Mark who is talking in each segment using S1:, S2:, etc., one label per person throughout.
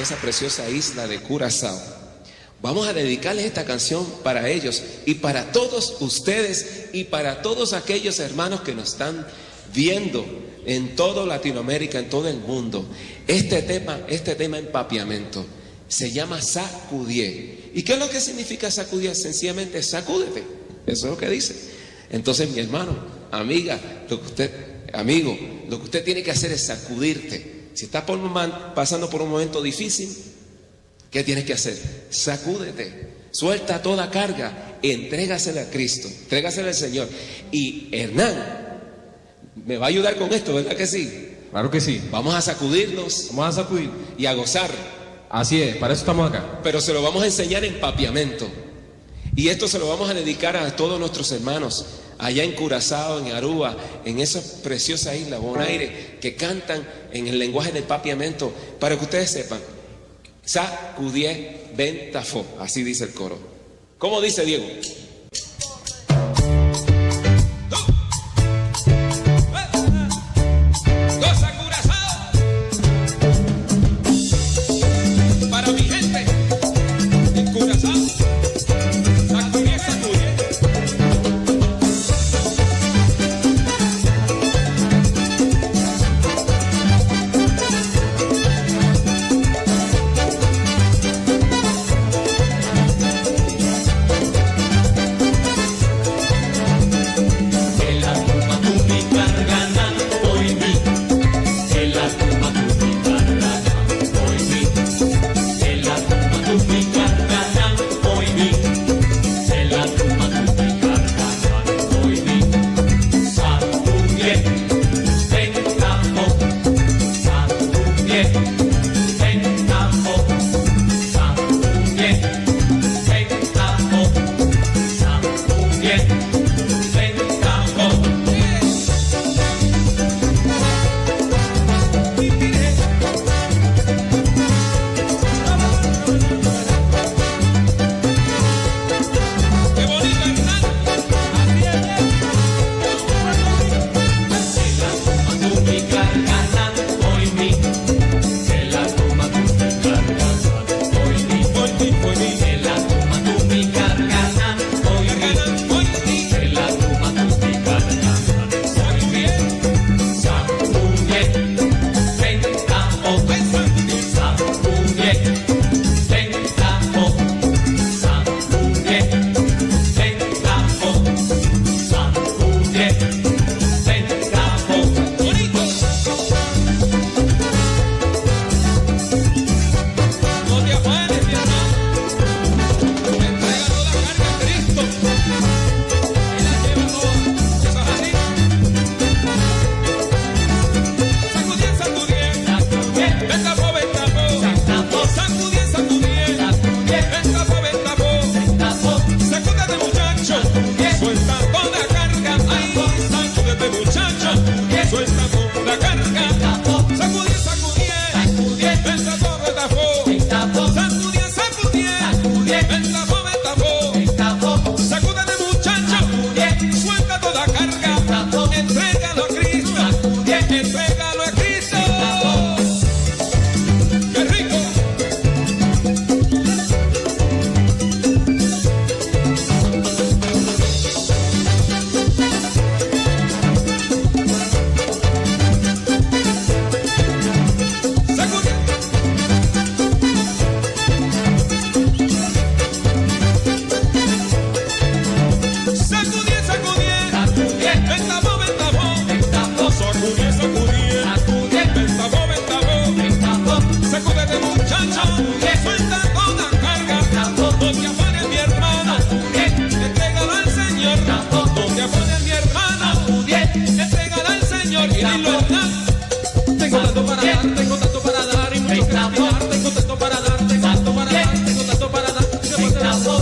S1: esa preciosa isla de Curazao. Vamos a dedicarles esta canción para ellos y para todos ustedes y para todos aquellos hermanos que nos están viendo en toda Latinoamérica, en todo el mundo. Este tema empapiamiento se llama sacudié. ¿Y qué es lo que significa sacudié? Sencillamente sacúdete. Eso es lo que dice. Entonces, mi hermano, amiga, lo que usted tiene que hacer es sacudirte. Si estás pasando por un momento difícil, ¿qué tienes que hacer? Sacúdete, suelta toda carga, entrégasela a Cristo, entrégasela al Señor. Y Hernán me va a ayudar con esto, ¿verdad que sí?
S2: Claro que sí.
S1: Vamos a sacudirnos.
S2: Vamos a sacudir.
S1: Y a gozar.
S2: Así es, para eso estamos acá.
S1: Pero se lo vamos a enseñar en empapiamiento. Y esto se lo vamos a dedicar a todos nuestros hermanos allá en Curazao, en Aruba, en esa preciosa isla, Bonaire, que cantan en el lenguaje del empapiamiento, para que ustedes sepan. Sacudié ventafó, así dice el coro. ¿Cómo dice, Diego?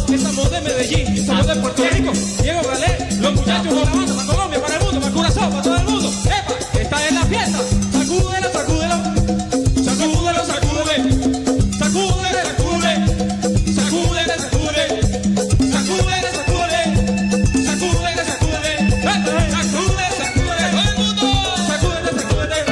S3: Estamos de Medellín, estamos de Puerto Rico, Diego Galé, los muchachos de la banda, para Colombia, para el mundo, para Curazao, para todo el mundo. ¡Epa! Esta es la fiesta. Sacúdelo, sacúdelo. Sacúdelo, sacúdelo. Sacúdelo, sacúdelo. Sacúdelo, sacúdelo. Sacúdelo, sacúdelo. Sacúdelo, sacúdelo. Sacúdelo, sacúdelo. Todo el mundo. Sacúdelo, sacúdelo.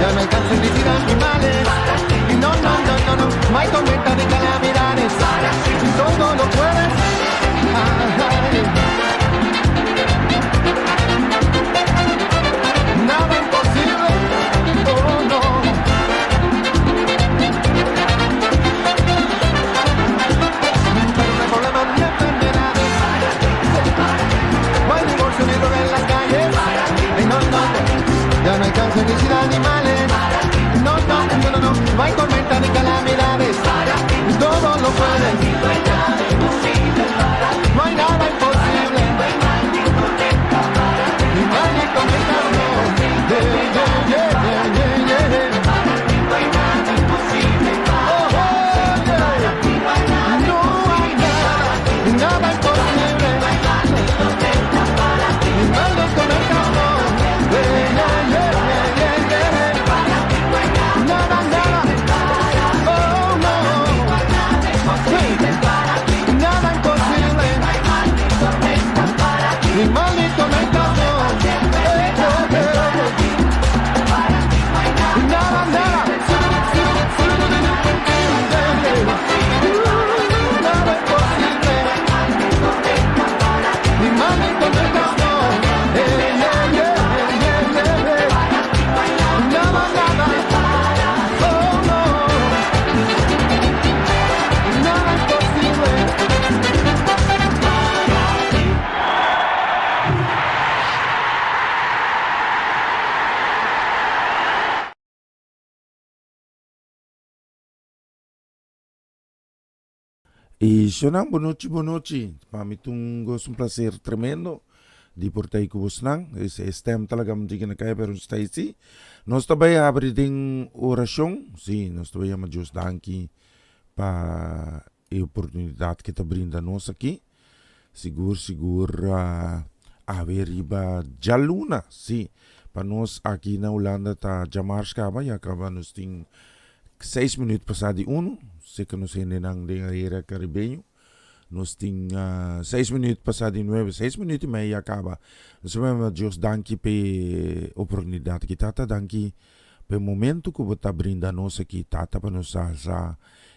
S4: Ya no hay cáncer ni sida ni males. Y no, no, no, no, no, no hay tormenta ni calamidades. Todo lo puedes. Nada imposible, oh no. Pero no hay problema ni enfermedades. No hay divorcio ni droga en las calles. No, no, no. Ya no hay cáncer ni sida ni males. No, no, no, no, no. No hay tormenta ni calamidades. Todo lo puedes. No hay nada imposible. Ni mal ni tormenta, no. Yeah, yeah, yeah, yeah, yeah, yeah. Oh, oh, yeah. No hay nada imposible. Ni mal ni tormenta, no. Yeah, yeah, yeah, yeah, yeah, yeah. Nada, nada. Oh, no. Hey. Nada imposible. Ni mal ni tormenta, no. Nada, nada. Nada imposible. Ni mal ni tormenta, no. Nada, nada. Oh, no. Nada imposible.
S5: E Sonang, boa noite. Para mim, um prazer tremendo de portar com você. Esse tempo talaga mendiga na kaya pero está aí. Nós também abrimos oração. Sim, nós também amamos Deus danki para a oportunidade que está brinda nós aqui. Seguro haver iba jaluna. Sim, para nós aqui na Holanda tá jamarskaba e acaba nós tem 6 minutos passado de 1. Sei que nós ainda não era caribenho. Nós temos 6 minutos passado de 9, 6 minutos e meio acaba. Nós vamos Deus danki pe oportunidade que tata danki pe momento que você brinda nós aqui tata para nós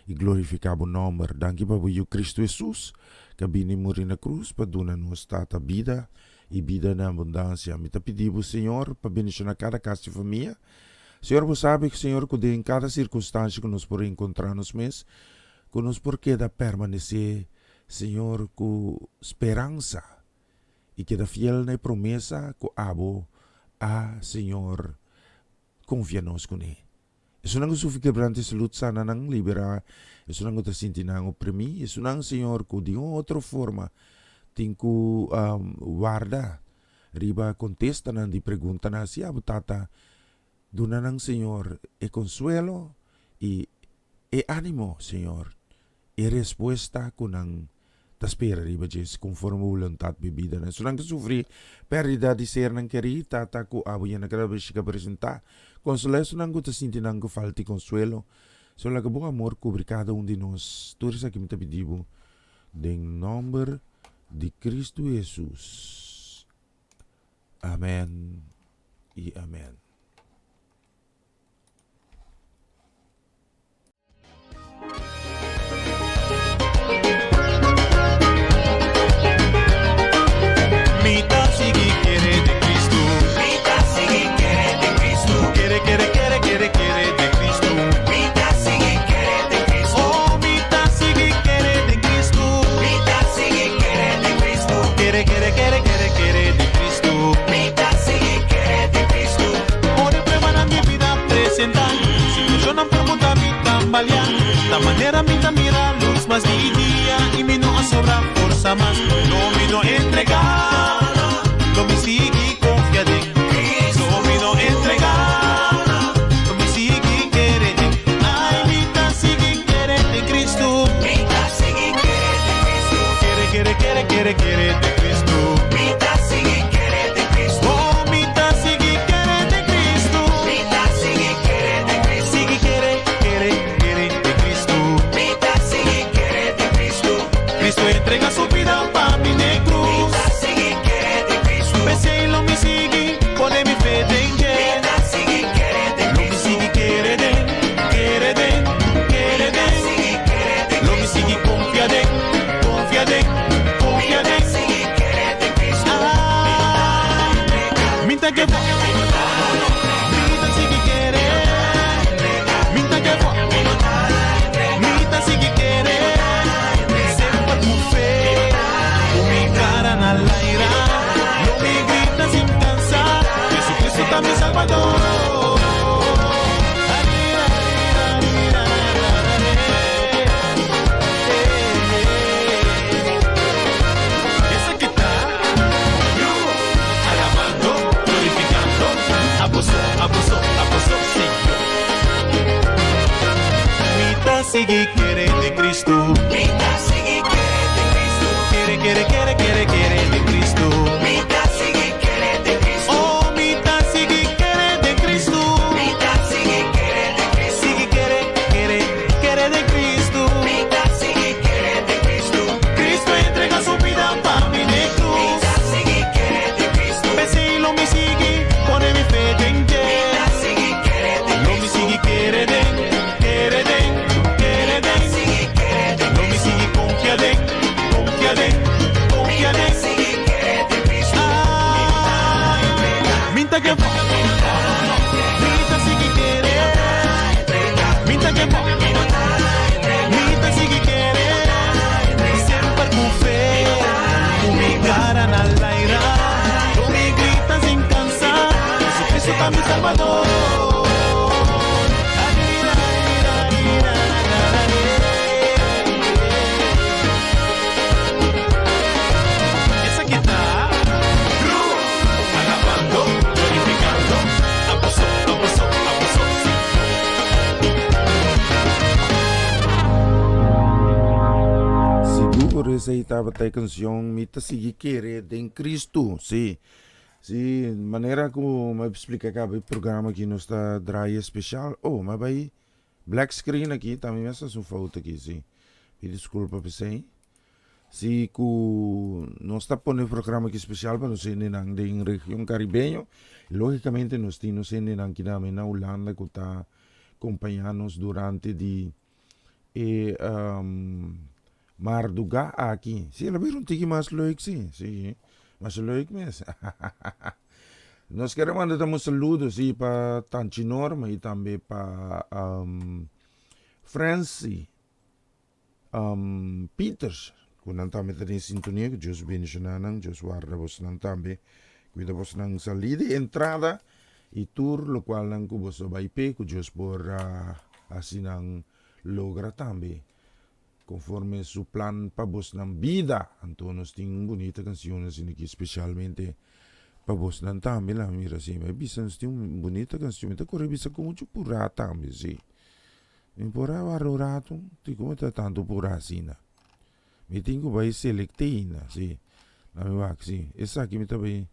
S5: e glorificar o nome. Danki para o Cristo Jesus que vini morrer na cruz para donar nós tata vida e vida na abundância. Me pedimos Senhor para bendicionar cada casa e família. Senhor, você sabe que Senhor que em cada circunstância que nós por encontrar nos mês, que nós por queda permanecer Senhor, com esperança e que da fiel na promessa que abo a Senhor confia nos com ele. Isso não sufre quebrante saúde sana não liberar, isso não está sentindo não oprimir, isso não Senhor que de outra forma tem que guarda, riba contesta não de pergunta na se abo tata dona ng Senhor e consuelo e ánimo Senhor e resposta ko ng taspera riba Diyos conforme voluntad bibida na. So nang sufri perda di ser ng keri tata ko abo yan nagrabe siya presenta consuelo so nang ko tasinti nang ko falti consuelo so lagabo amor cubri cada un de nós tudo isso aqui me pedibo em nome de Cristo Jesus. Amém e amém.
S6: Da manera me mira luz más día y me no sobra fuerza más. No me no entregar, no me sigue confiar en Cristo. No me no entregar, no me sigue querer. Ay, mi ta sigue querer de Cristo. Mi ta sigue querer de Cristo. Quiere de Cristo. Mi ta sigue querer de Cristo. Oh, mi ta sigue querer de Cristo. Mi ta sigue querer de Cristo. Sigue quiere de Cristo. Mi ta sigue querer de Cristo. Cristo entrega su vida para mi cruz. Mi ta sigue querer de Cristo. Pensé y lo me sigue, pone mi fe en él. Mi ta sigue querer de Cristo. sigue quiere de Cristo.
S7: Mita sigue quiere de Cristo.
S6: Quiere de Cristo.
S7: Mita sigue quiere de Cristo.
S6: Oh, mita sigue quiere de Cristo.
S7: Mita sigue quiere de Cristo.
S6: Sigue quiere de Cristo.
S7: Mita sigue quiere de Cristo.
S6: Cristo entrega su vida para mi cruz.
S7: Mita sigue quiere de Cristo.
S6: Pese y lo me sigue, pone mi fe en
S7: Mita
S6: Él.
S7: sigue quiere de
S6: Lo me sigue quiere de.
S7: sigue quiere de
S6: Lo me sigue confía de.
S7: sigue quiere de Cristo.
S6: Ay, minta que va. Minta sigue quiere. Minta que va. Minta sigue quiere. Siempre con fe. Mi cara en al aire. Tú me gritas sin cansar. Jesucristo está mi Salvador. Esa que está alabando, glorificando, apóstol,
S5: Siguro esa estaba esta canción Mita sigue quiere de Cristo, sí. Sí, maneira como me explica acá el programa aqui não está draaien especial. Oh, mas vai black screen aqui também essa é uma foto aqui, sim. Me desculpa por isso. Se que não está pondo programa aqui especial para nós na região caribenha, logicamente nós temos aqui na Holanda que está acompanhando durante de Mar do Gá aqui. Sim, ela vira mais leuk, sim. Sim. Mas leuk mesmo. Nós queremos mandar um saludo para Tanti Norma e também para Francie Peters. Que não também está em sintonia, que Deus bendiga nós, Deus guarda você também. Cuida você não salida e entrada e tour, o qual não que você vai pe, que Deus por assim não logra também. Conforme su plan para vos na vida. Então nós temos bonita canção assim aqui, especialmente para vos na também lá, mira assim, mas bisa nós temos bonita canção, então corre bisa com muito pura também, sim. E pura varurato, ti como tá tanto pura assim, na. Me tenho vai selectina, sim. Na me vai, sim. Essa aqui me também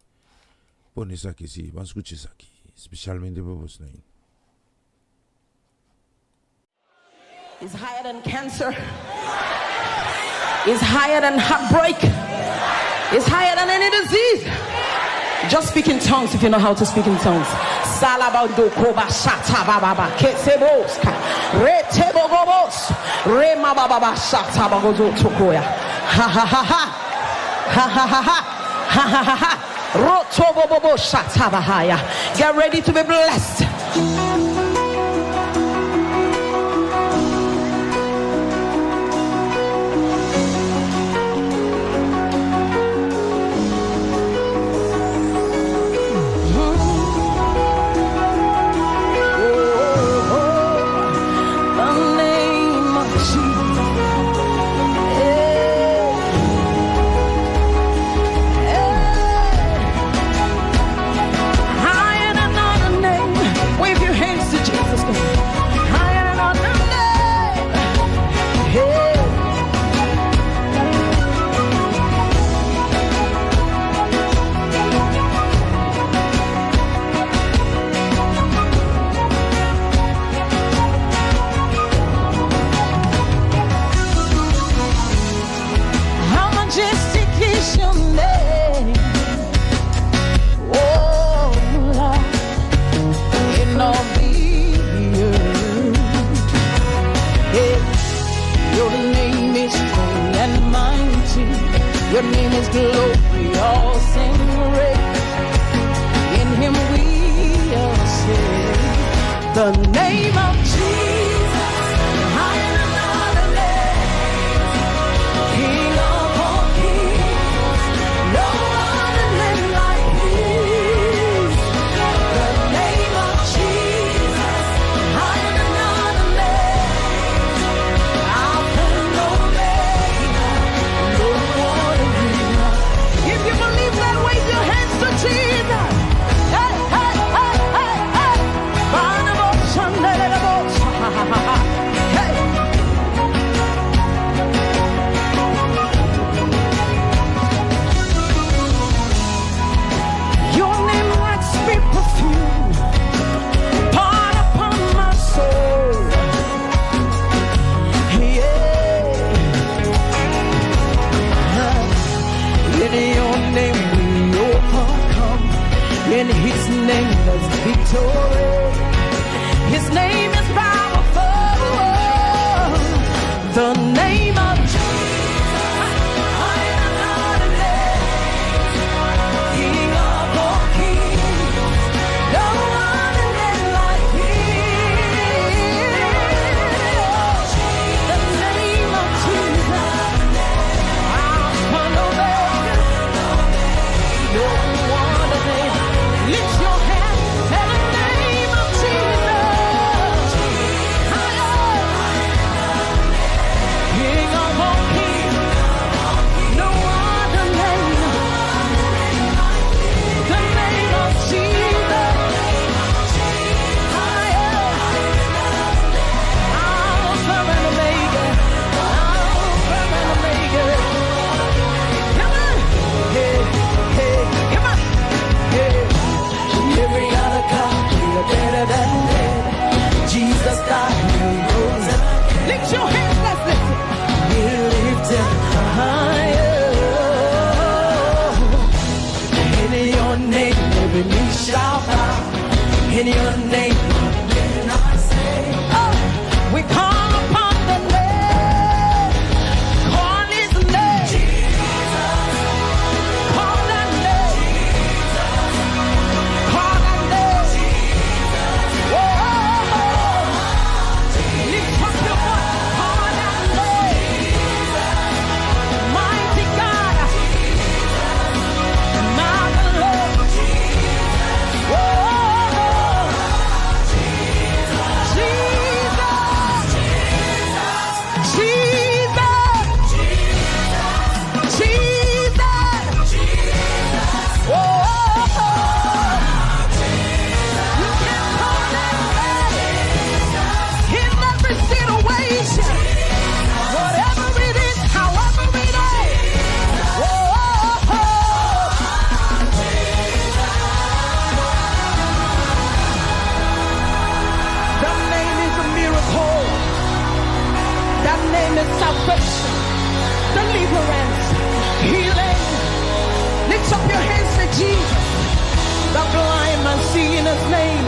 S5: põe essa aqui, sim. Vamos escutar essa aqui, especialmente para vos na.
S8: Is higher than cancer. Is higher than heartbreak. Is higher than any disease. Just speak in tongues if you know how to speak in tongues. Salabando koba shata baba kesebos retebogobos rema baba shata bagozo tokoya. Ha ha ha ha. Ha ha ha ha. Ha ha ha ha. Rotobobobo shata bahaya. Get ready to be blessed. Your name is glorious and great. In him we are saved. The name of Jesus, higher than other names. King of all kings, no other name like his. The name of Jesus, higher than other names. Alpha and Omega, no one. If you believe that, wave your hands to Jesus. Hey, hey, hey, hey, hey. in your name. Oh, we call upon the name. Call his name. Call that name. Call that name. Whoa. Lift up your voice. Call that name. Mighty God. Marvelous. Whoa. Salvation, deliverance, healing. Lift up your hands to Jesus. The blind man see in his name.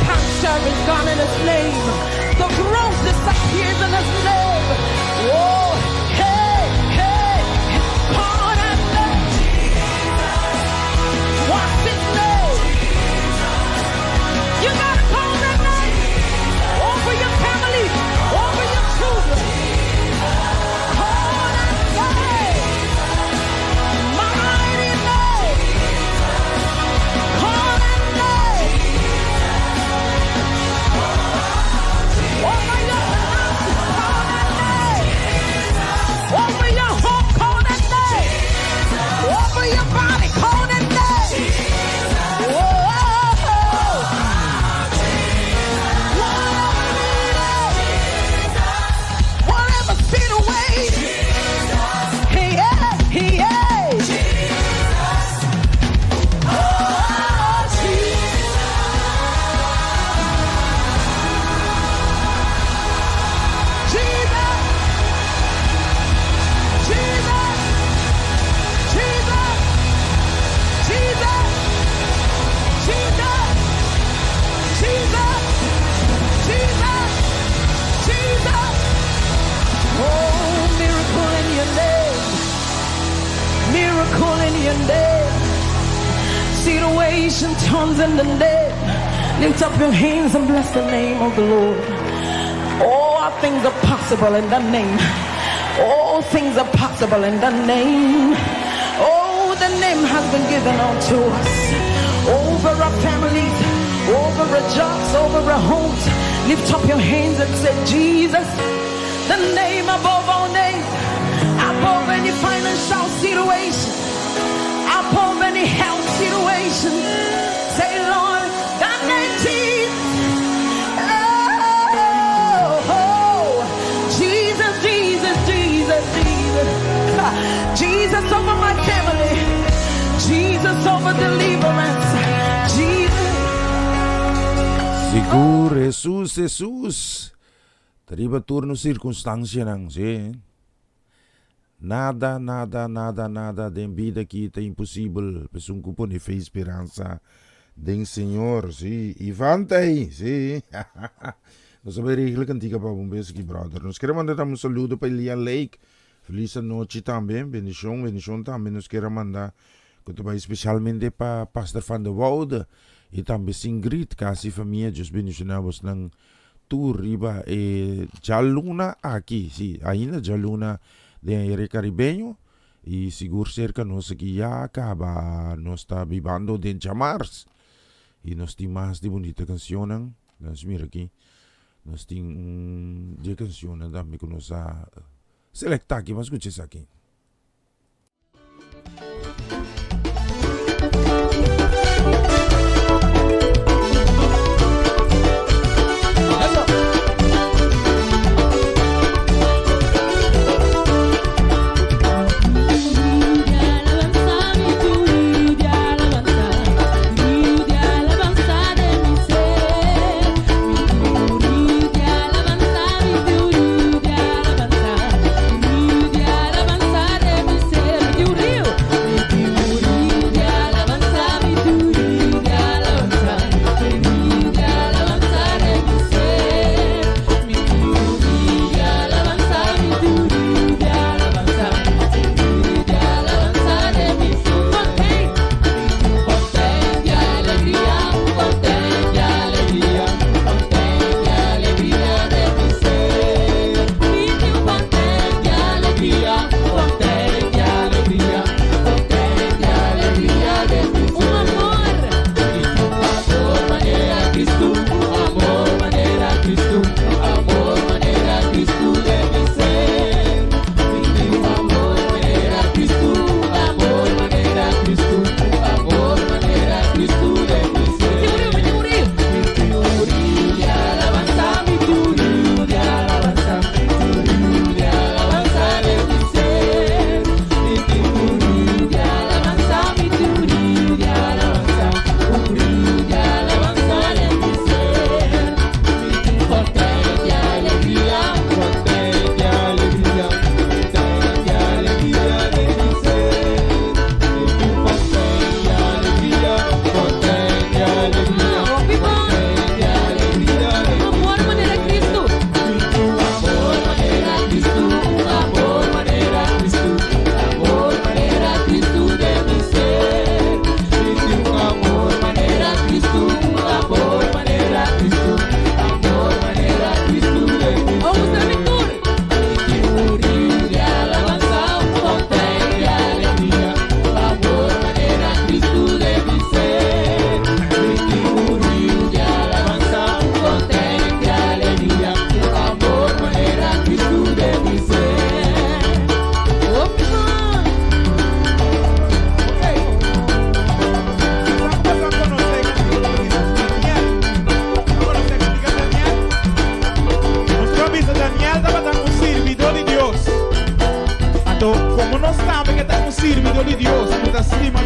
S8: Cancer is gone in his name. The growth disappears in his name. Oh, hey, hey, call that name. What's his name? You gotta call that name over your family, over your children. Situation turns in the name. Lift up your hands and bless the name of the Lord. All things are possible in the name. All things are possible in the name. Oh, the name has been given unto us. Over our families, over our jobs, over our homes. Lift up your hands and say, Jesus, the name above all names, above any financial situation, above any health situation. Say, Lord, that name Jesus. Oh, oh, Jesus, Jesus, Jesus, Jesus. Jesus over my family. Jesus over deliverance. Jesus.
S5: Sigur Jesus, Jesus. Teriba turno circunstância nang si. Nada, nada, nada, nada de vida kita impossível. Pesungko po ni fe esperança den Senhor, sim. Ivantei, sim. Nós vamos regler cantiga para bombeiros aqui, brother. Nós queremos mandar um saludo para Elian Lake. Feliz noite também. Bendição, bendição também. Nós queremos mandar especialmente para Pastor Van der Woude e também Singrid, kasi família, Deus bendicionamos ng tour riba e Jaluna aqui, sim. Ainda Jaluna de Aire Caribeño y seguro cerca nos aquí ya acaba nos está vivando de Chamars y nos tiene más de bonita canción nos mira aquí nos tiene de canción dame que nos ha selecta aquí más escuches aquí.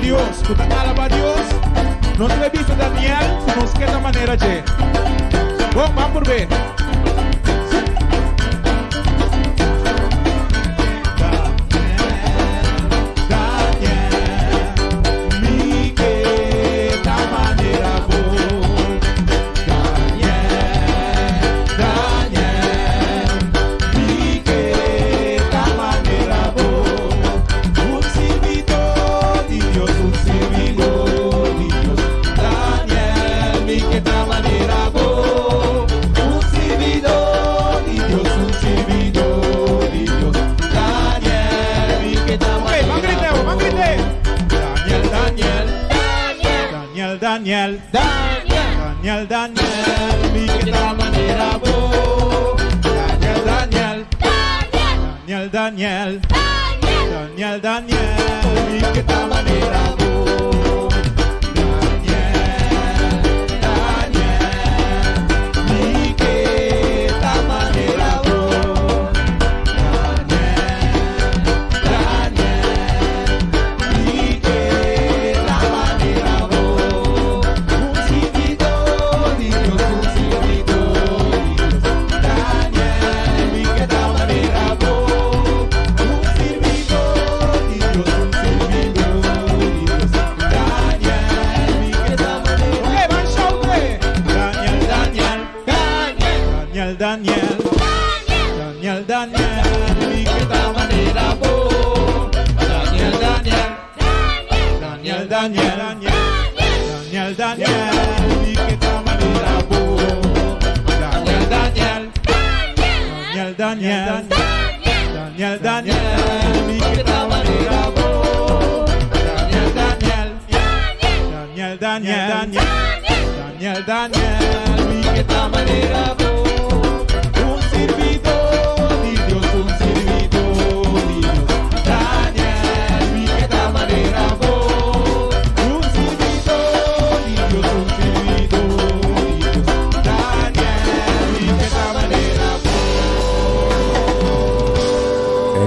S6: Dios, tú te alaba a Dios. No te he visto Daniel, nos queda manera de. Vamos por ver. Daniel, mi que tal manera vos. Daniel, mi que tal manera vos. Daniel, mi que tal manera vos. Daniel, mi que tal manera vos. Un servidor de Dios, un servidor de Dios. Daniel, mi que tal manera vos. Un servidor de Dios, un servidor de Dios. Daniel, mi que tal manera. ¡Eh, van shoute! Daniel, mi que tal manera vos. Daniel, mi que tal manera vos. Daniel, mi que tal manera vos. Daniel, mi que tal manera vos. Un servidor de Dios, un servidor de Dios. Daniel, mi que tal manera vos. Un servidor de Dios, un servidor de Dios. Daniel, mi que tal manera vos.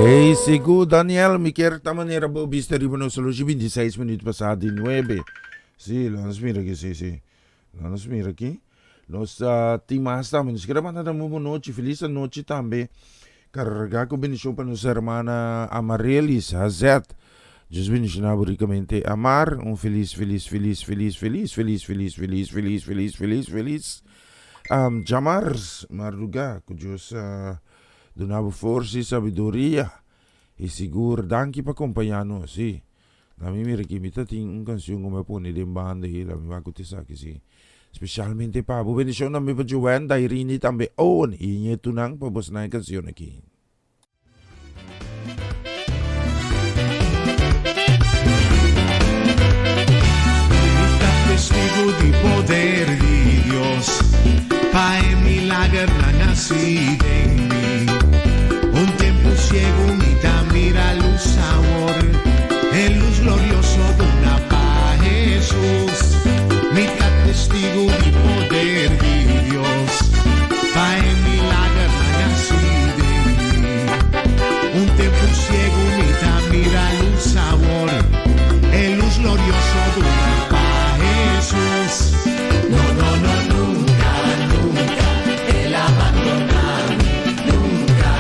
S5: Hey, sigo Daniel, mi querta manera bo viste ribono solo 26 minutos passati 9. Sì, lo mira aqui, sì. Vamos mira aqui. Nós timas também. Nos queremos mandar uma noite, feliz noite também. Carregar com bendição para nossa irmã Amarelis, a Zé. Jesus bendicionar ricamente. Amar, feliz. Jamar, Maruga, que Deus donava força e sabedoria. E seguro, danke para acompanhar-nos, sim. Na minha mira aqui, tem canção que eu ponho de banda e lá me vai acontecer aqui, sim. Especialmente para a bendição na minha Joanne, da Irene também. E niya tunang para boss na yung canção aqui.
S6: Testigo de poder de Dios, Pai milagre na nacido en mí. Un tiempo ciego mira luz sabor, el luz glorioso de una paz Jesús. Mitad testigo de poder de Dios, Pai milagre na nacido en mí. Un tiempo ciego mira luz sabor, el luz glorioso de una paz Jesús. No, nunca, Él abandonado. Nunca,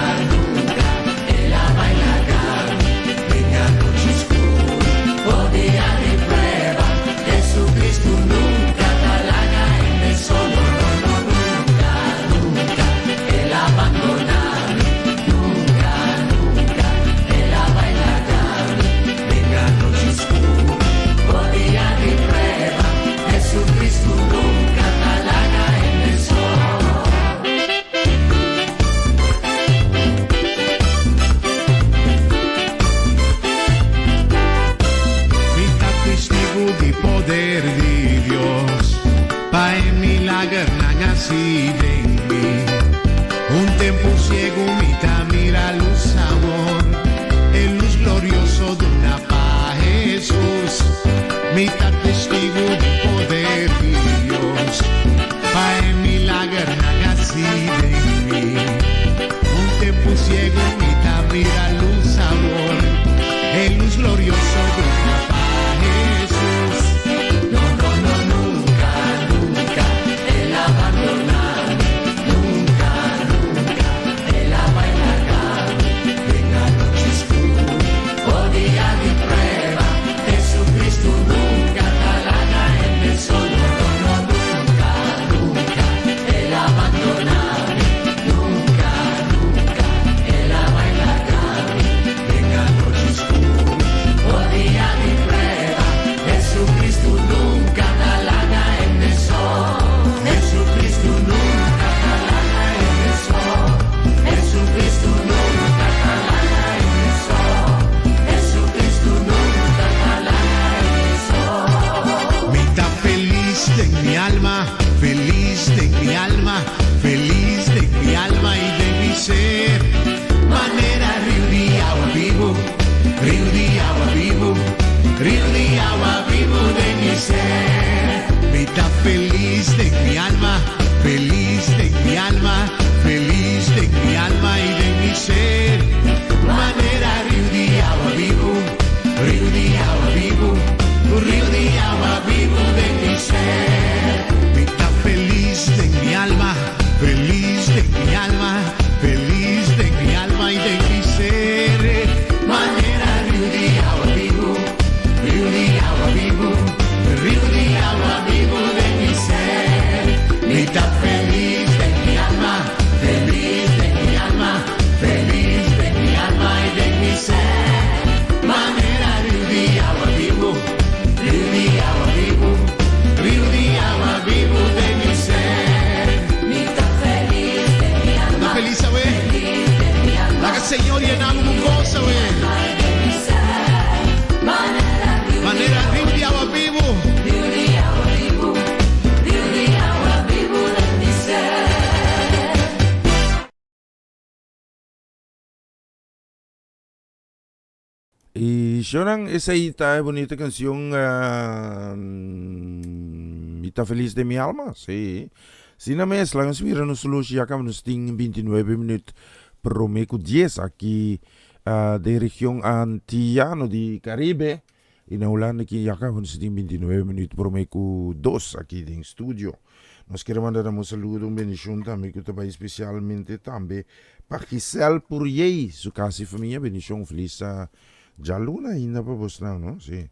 S6: Él ha bailado. Venga noche oscura, o día de prueba. Jesucristo nunca talaga en el sol. No, nunca, Él ha abandonado. Nunca, Él ha bailado. Venga noche oscura, o día de prueba. Jesucristo nunca talaga en el sol. Mitad testigo de poder de Dios, Pai milagre na nacido en mí. Un tiempo ciego mira luz sabor, el luz glorioso de una paz Jesús. Mitad testigo de poder de Dios, Pai milagre na nacido en mí. Un tiempo ciego mira luz sabor, el luz glorioso de una paz Jesús.
S5: Bendicionan esa ita, bonita canción, Ita Feliz de mi Alma, sí. Sina mes, lang mira nos solusi acá nos ting 29 minutos promeco 10 aquí de región Antillano di Caribe. Inaulan aqui acá nos ting 29 minutos promeco 2 aqui em estúdio. Nós queremos mandar um saludo, bendição também, que também especialmente também para Giselle Purier, sua casa e família, bendição feliz Jaluna ainda para você, não? Sim.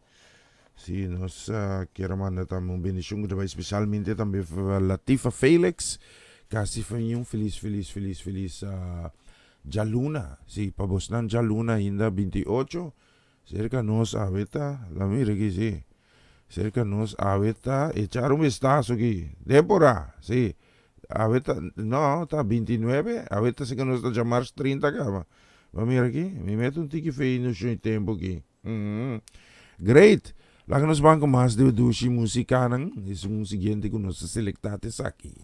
S5: Sim, nós queremos mandar também um bendição que também especialmente também para Latifa Felix, casa e família, feliz Jaluna, sim, para você, Jaluna ainda 28, cerca nós aveta, la mira aqui, sim. Cerca nos aveta echar un vistazo aquí. Débora, sí. Aveta, no, está 29. Aveta se que nos está llamar 30 acá. Va mira aquí. Me meto un tiki fei no show tempo aquí. Great. La que nos van con más de dushi musicanan. Es un siguiente que nos selectates aquí.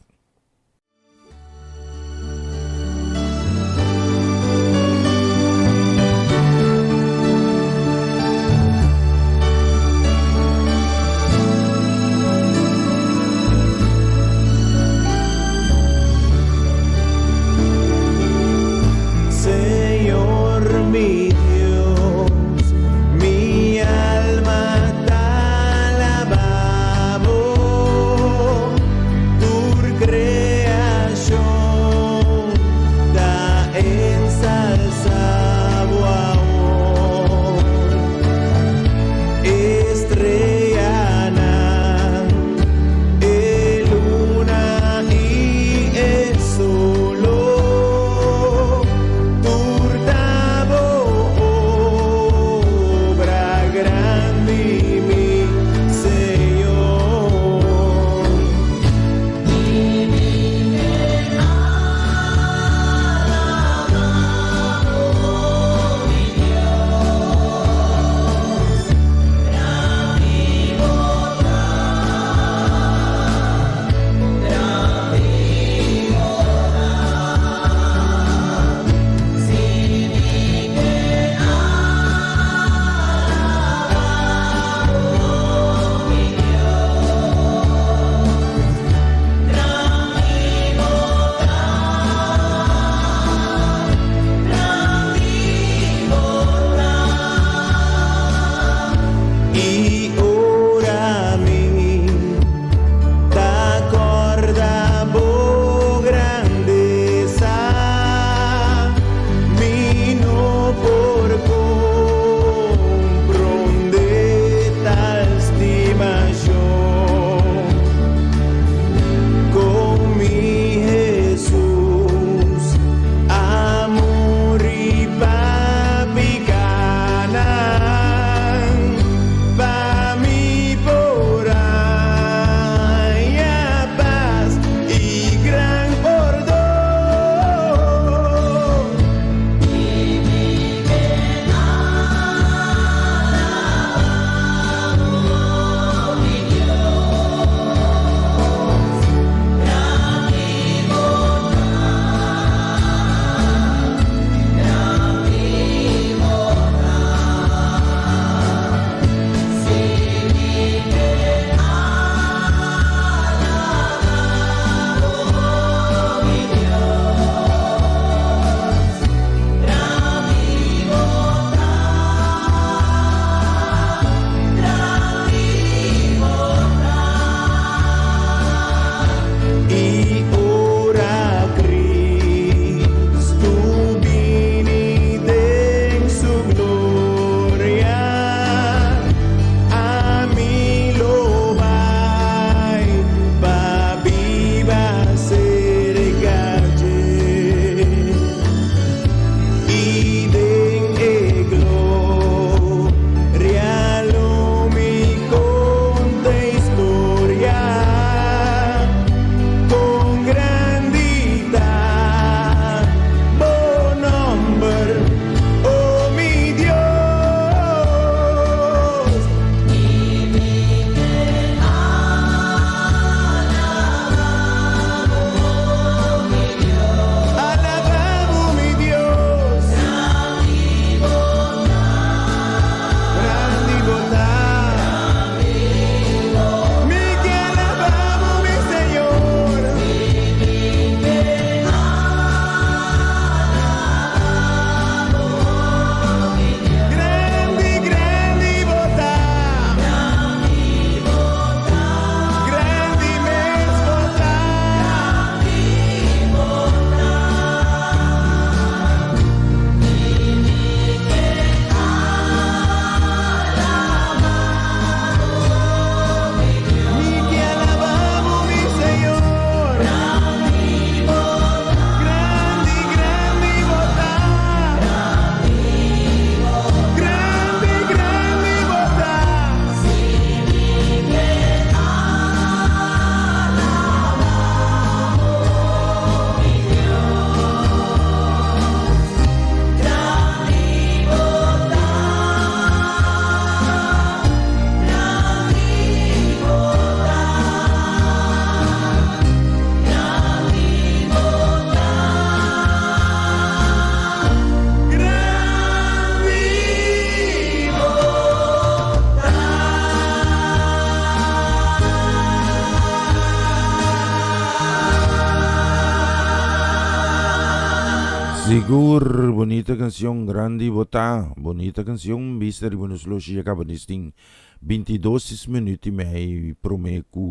S5: Sigur, bonita canción, grande bota, bonita canción, Mr. Buenos Loshi acaba de sting 22 minutos e meio promeco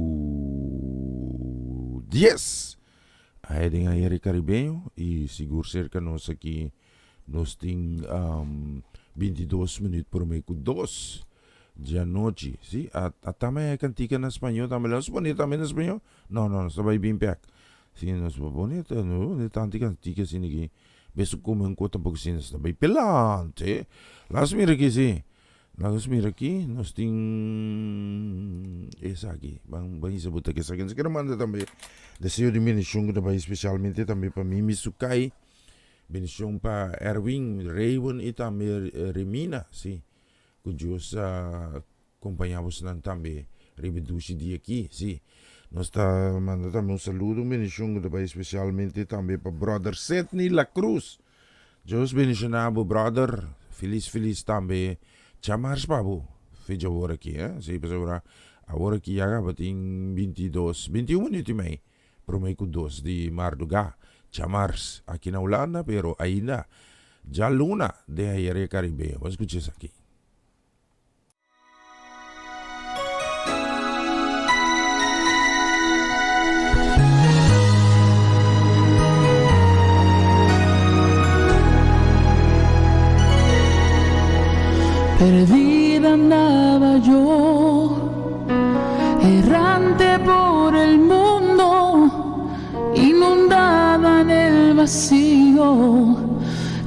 S5: 10. Aí tem a Eri Caribenho e sigur cerca nós aqui nós tem 22 minutos promeco 2 de noite, sim? A também é cantica na espanhol, também nós bonita também na espanhol? Não, está bem perto. Sim, nós bonita, não, tanto cantica assim aqui. Beso como um pouco assim, está bem pelante. Las mira aqui, sim. Las mira aqui, nós tem essa aqui. Vamos botar essa aqui. Nós queremos mandar também desejo de bendição também, especialmente também para mim, Misukai. Bendição para Erwin, Raven e também Remina, sim. Que Deus acompanhamos também. Rebeduche dia aqui, sim. Nós está mandando também saludo, bendição também, especialmente também para brother Setni La Cruz. Deus bendicionado, brother. Feliz também. Chamars babu, fecha agora aqui, sim, pessoal. Agora aqui já tem 21 minutos e meio. Prometo 2 de Marduga. Chamars aqui na Holanda, pero ainda já luna de Aire Caribe. Vamos escutar isso aqui.
S9: Perdida andaba yo, errante por el mundo, inundada en el vacío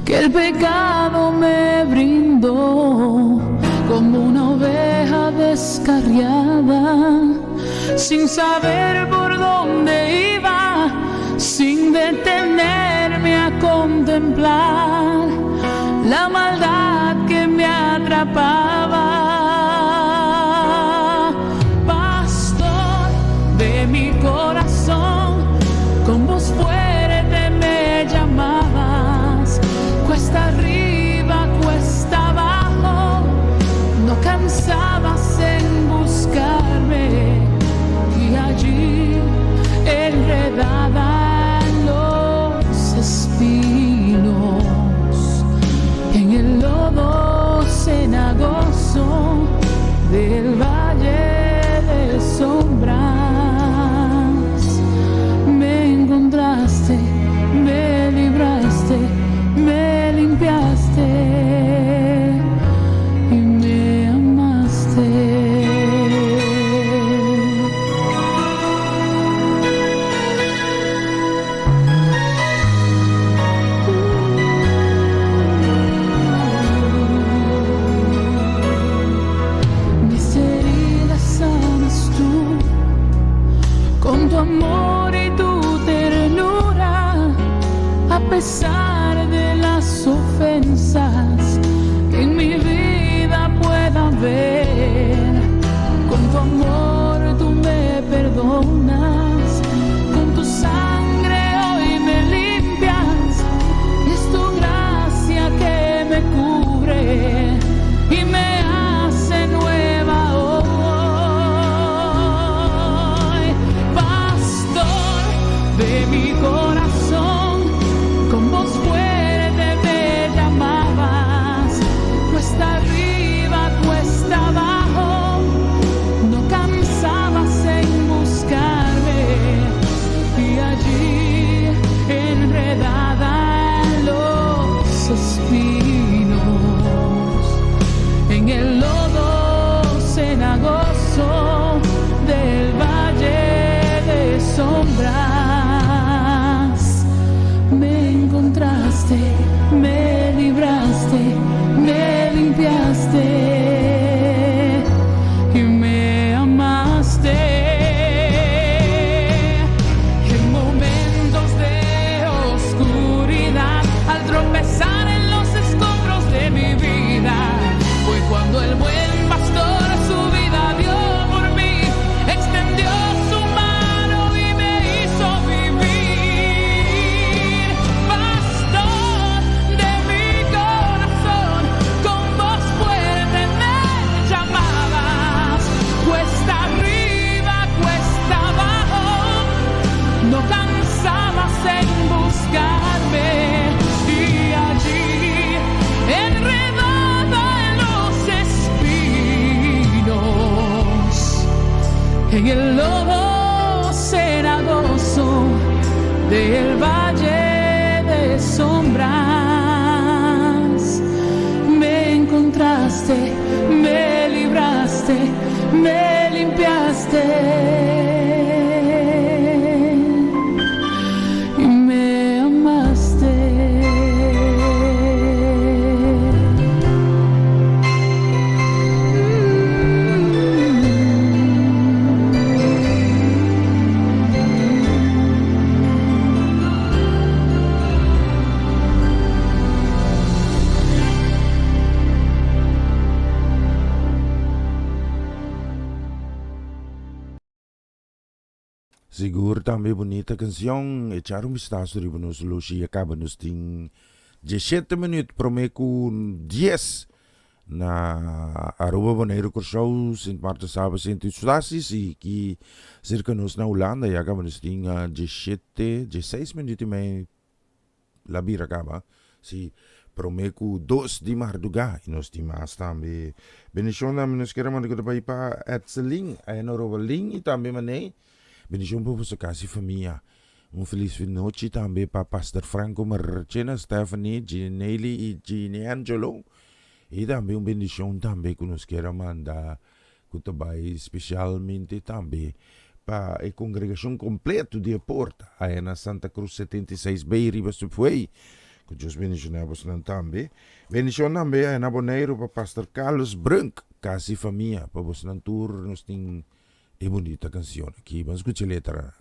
S9: que el pecado me brindó, como una oveja descarriada, sin saber por dónde iba, sin detenerme a contemplar la maldad que me atrapaba. Pastor de mi corazón, con voz fuerte me llamabas, cuesta arriba, cuesta abajo, no cansabas en buscarme, y allí enredada en los espinos, en el lodo cenagoso del valle de sombras, me encontraste, me libraste, me limpiaste y me amaste. Con tu amor y tu ternura, a pesar de las ofensas que en mi vida pueda haber, con tu amor tú me perdonas, con tu sangre hoy me limpias, y es tu gracia que me cubre y me hace nueva hoy. De mi corazón, con voz fuerte me llamabas, cuesta arriba, cuesta abajo, no cansabas en buscarme, y allí enredada en los espinos, en el lodo cenagoso del valle de sombras, me encontraste, me libraste, me limpiaste y me amaste. En momentos de oscuridad, al tropezar en los escombros de mi vida, fue cuando el buen pastor su vida dio por mí, extendió su mano y me hizo vivir. Pastor de sombras. Me encontraste, me libraste, me limpiaste y me amaste.
S5: Siguro também bonita canção. Echar um vistazo de nos Lucy acaba nos tem 17 minutos promeco 10 na Aruba Bonaire Corsou, Sint Maarten Saba, Sint Eustatius e que cerca nos na Holanda e acaba nos tem 16 minutos e meio la bira acaba. Si promeco 2 de Marduga e nós temos também bendição também nos queremos que dapat pa at seling ay na robaling e também mané. Bendição para você casa e família. Feliz noite também para Pastor Franco Marchena, Stephanie, Ginelli e Gini Angelo. E também bendição também que nos quer mandar que especialmente também para a congregação completa de Porta, aí na Santa Cruz 76B, Ribas do Fuei. Que Deus bendicionemos também. Bendição também aí na Bonaire para Pastor Carlos Branco, casa e família, para você na tour nos tem e bonita canção aqui. Vamos escutar a letra.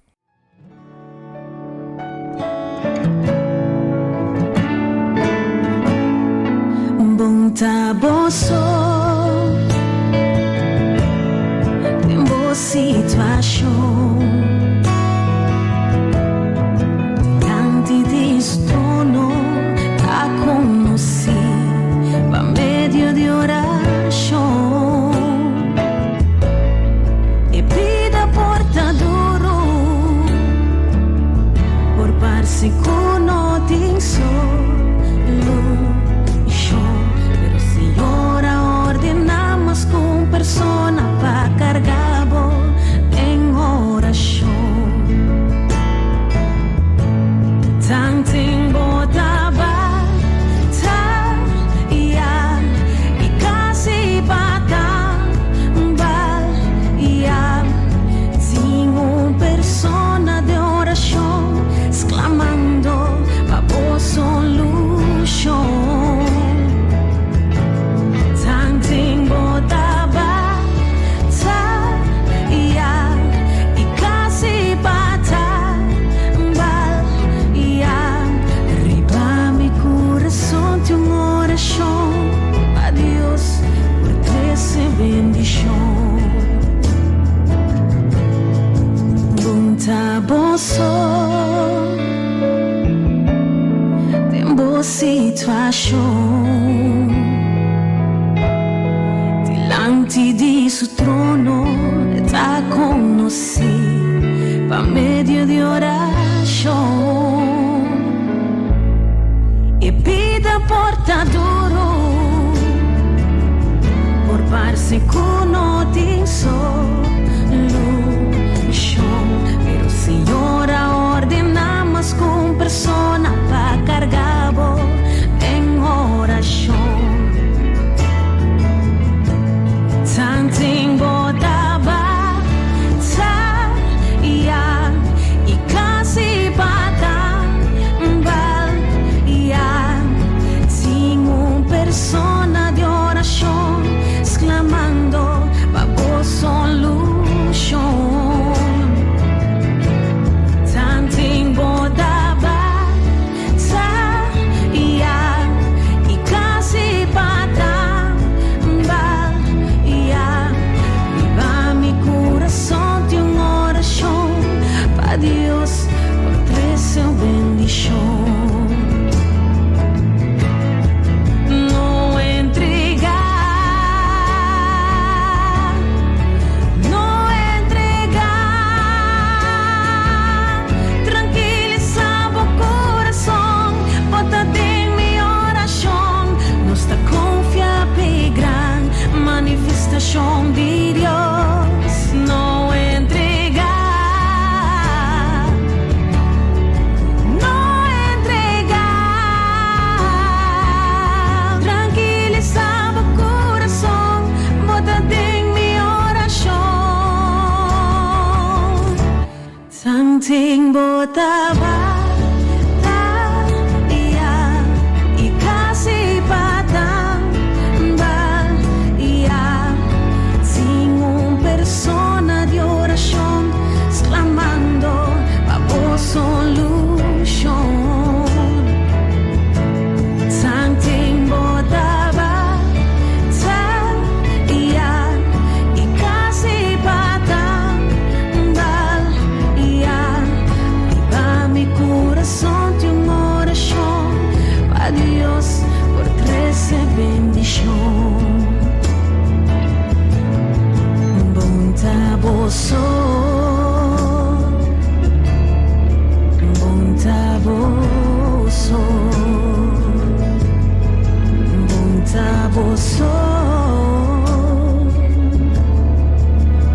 S10: Bom taboso, tem boa situação. Tanti di stono a conosci, va medio di oração. Si no ting solution, pero si ora ordenamos con persona pa cargabo en oración. Tanting botaba ta ya y casi bata bal ya sin un persona de oración exclamando a voz solution. Tanting botaba ta ya y casi bata bal ya arriba mi corazón de una oración a Dios por esa bendición. Buntaboso situação diante de su trono está conosci pa medio de oração e pida portadoro por parse no tin solution, pero Señora ordenamos con persona pa cargabo en oración. Tanting botaba ta ya y casi bata bal ya sin un persona de oración exclamando pa voz solution. Tanting botaba bendición. Bontaboso, bontaboso, bontaboso,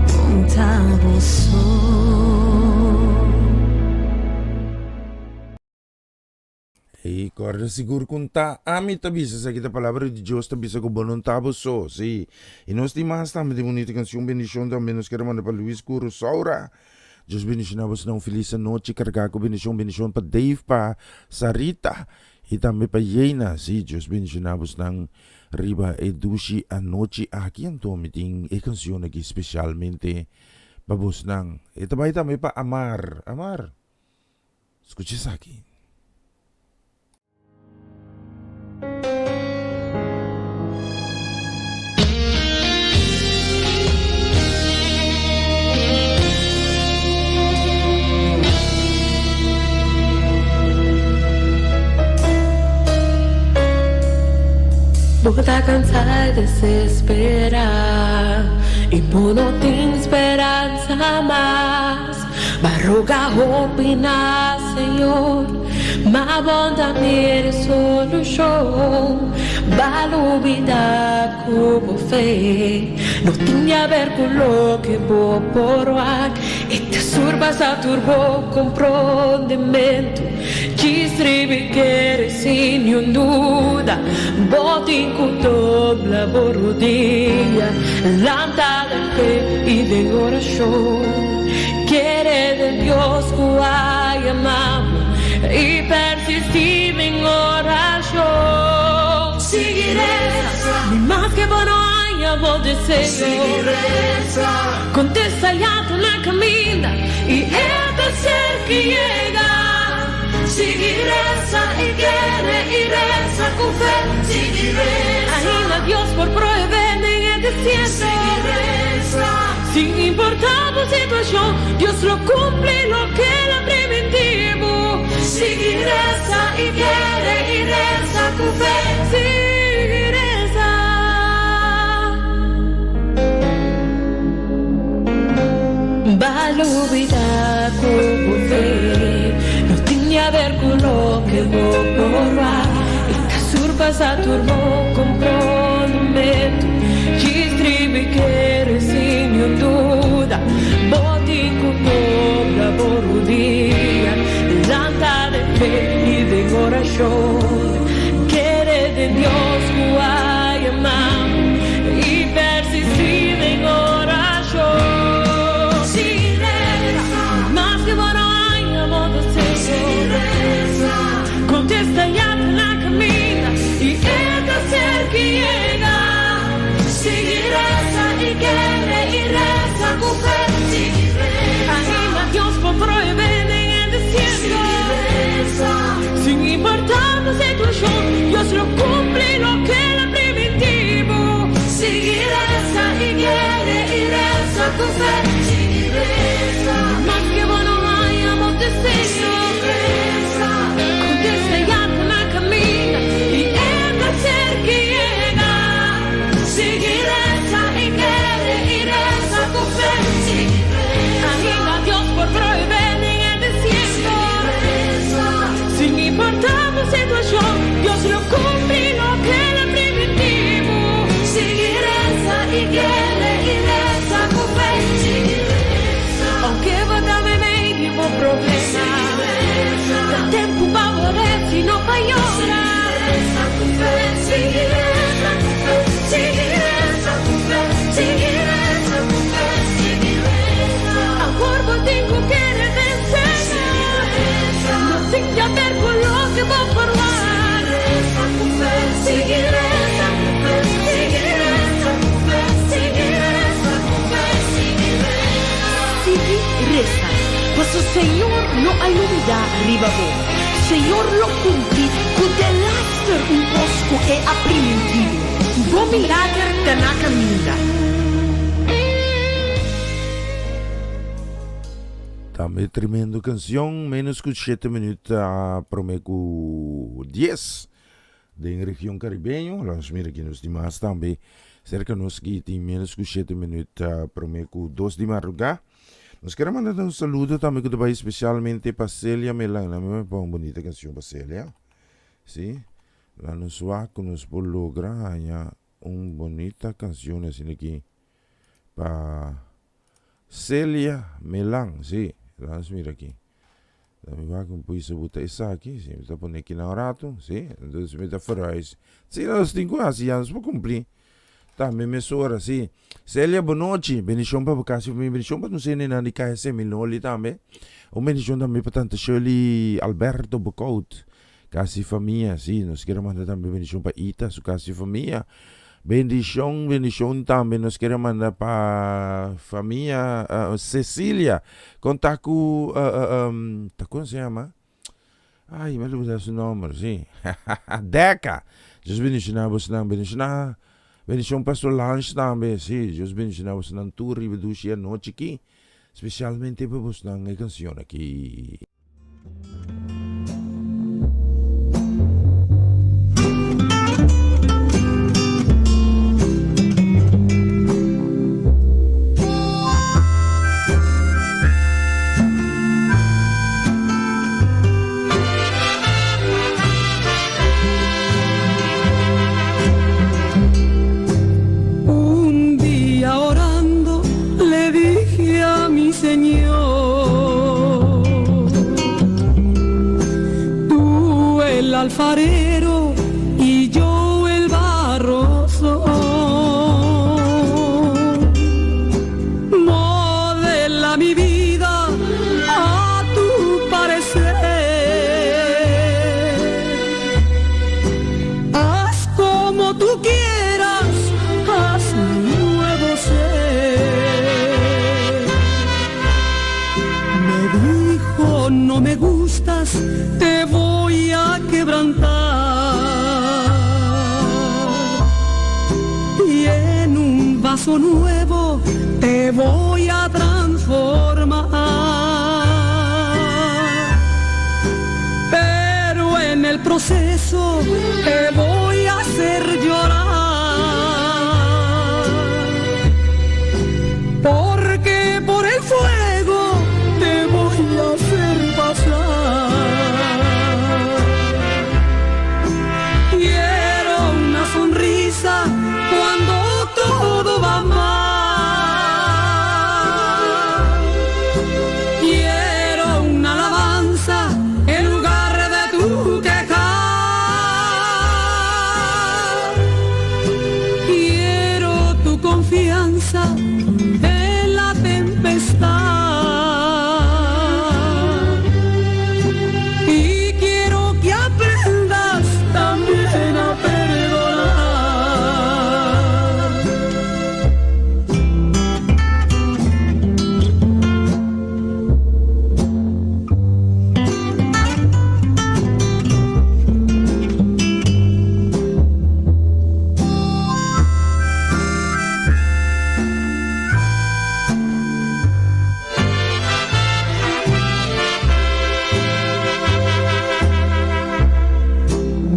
S10: bontaboso.
S5: E corre seguro conta ami tabisa sa kita palavra de Deus tabisa ko bonon tabo so si e nós demais também de bonita canção bendição também nos queremos para Luis Curo Saura Deus bendicionamos não feliz noite carga com bendição para Dave para Sarita e também para Yena si Deus bendicionamos não riba educi a noite aqui então meeting e canção aqui especialmente para vos não e também para Amar escute isso aqui.
S9: Tá cansada de se esperar e não tem esperança mais. Barroga opinar, Senhor, mas bom também solução. Balubida como fé, não tinha a ver com o que vou por ar. E te surbas a turbo compreendimento. Distribuir que sem nenhuma dúvida, botem com dobra borudinha, lâmpada de fé e de oração. Querer de Deus que vai amamos e persistir em oração. Seguiré, mais que bom haya vou desejo. Contesta ya na caminha e é ser que chega. Seguiresa y quiere y reza con fe. Seguiresa. Ainda Dios por proveer en el desierto. Seguiresa. Sin importar la situación, Dios lo cumple lo que le preventivo. Seguiresa y quiere y reza con fe. Seguiresa. Balubida como fe. A ver con lo que vou provar e te surpas a turbo comprometo distribui que sem dúvida bote com dobra borudinha lanta de fé e de oração querer de Deus que vai amar e persistir em oração mas que bom contesta ya na caminha e é ser que chega. Seguiresa y quiere y reza con fe. Anima a Dios por proveer en el desierto. Sin importar la situación, Dios lo cumple lo que le preventivo. Seguiresa y quiere y reza con fe. Más que bueno hayamos desecho. Dios lo cumple lo que le preventivo. Seguiresa y quiere y reza con fe. Aunque vada medio por problema, el tiempo va a volver si no va a llorar. Seguiresa con fe, seguiresa con fe, seguiresa con fe, seguiresa. Ahora tengo que vencer. No tengo que ver con lo que voy a formar. Seguiresa con fe, seguiresa con fe, seguiresa con fe, seguiresa. Pues el Señor no alumda arriba vos. Señor lo cumple con delante un bosco e aprimentivo. Vos milagre te na caminha.
S5: Também tremendo canção, menos que 7 minutos, prometo 10 de região caribenho, nós mira aqui nos demais também, cerca nos que tem menos que 7 minutos para mim com 2 de madrugada. Nós queremos mandar um saludo também que vai especialmente para Célia Melan, a minha uma bonita canção para Célia. Sim, lá no suaco nos por lograr uma bonita canção assim aqui para Célia Melan, sim, lá nos mira aqui. Mi va con poi se butta essa aqui, sim, está pondo aqui na orato, sim, então se meta fora isso. Sim, nós temos quase anos para cumprir. Tá, me mesora, sim. Célia, boa noite. Bendição para você, bendição para não ser nem de KSM, Milnoli também. O bendição também para tanta Shirley Alberto Bocaut. Kasi família, sim, nós queremos mandar também bendição para Ita, sua kasi família. Bendição também nós queremos mandar para família Cecília. Contar com, como se chama? Ai, mas não sei o nome, sim. Deca. Jesus bendicionar você não bendicionar. Bendição pastor Lange também, sim. Jesus bendicionar você não tur e beduche a noite aqui. Especialmente para você não a canção aqui.
S10: Alfarero y yo el barro soy. Modela mi vida a tu parecer. Haz como tú quieras, haz nuevo ser. Me dijo no me gustas, te voy a quebrantar y en un vaso nuevo te voy a transformar, pero en el proceso te voy a hacer llorar, porque por el fuego te voy a hacer pasar. Cuando todo va mal, quiero una alabanza en lugar de tu quejar, quiero tu confianza en la tempestad y quiero que aprendas también a perdonar.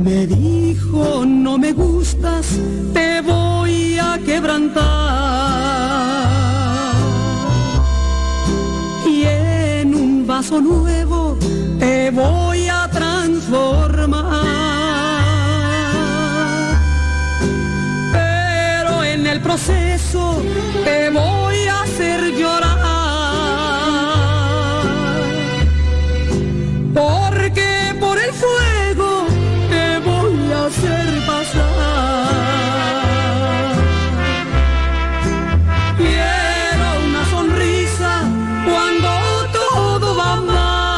S10: Me dijo no me gustas, te voy a quebrantar y en un vaso nuevo te voy a transformar, pero en el proceso te voy a hacer llorar, porque por el fuego te voy a hacer pasar. Quiero una sonrisa cuando todo va mal.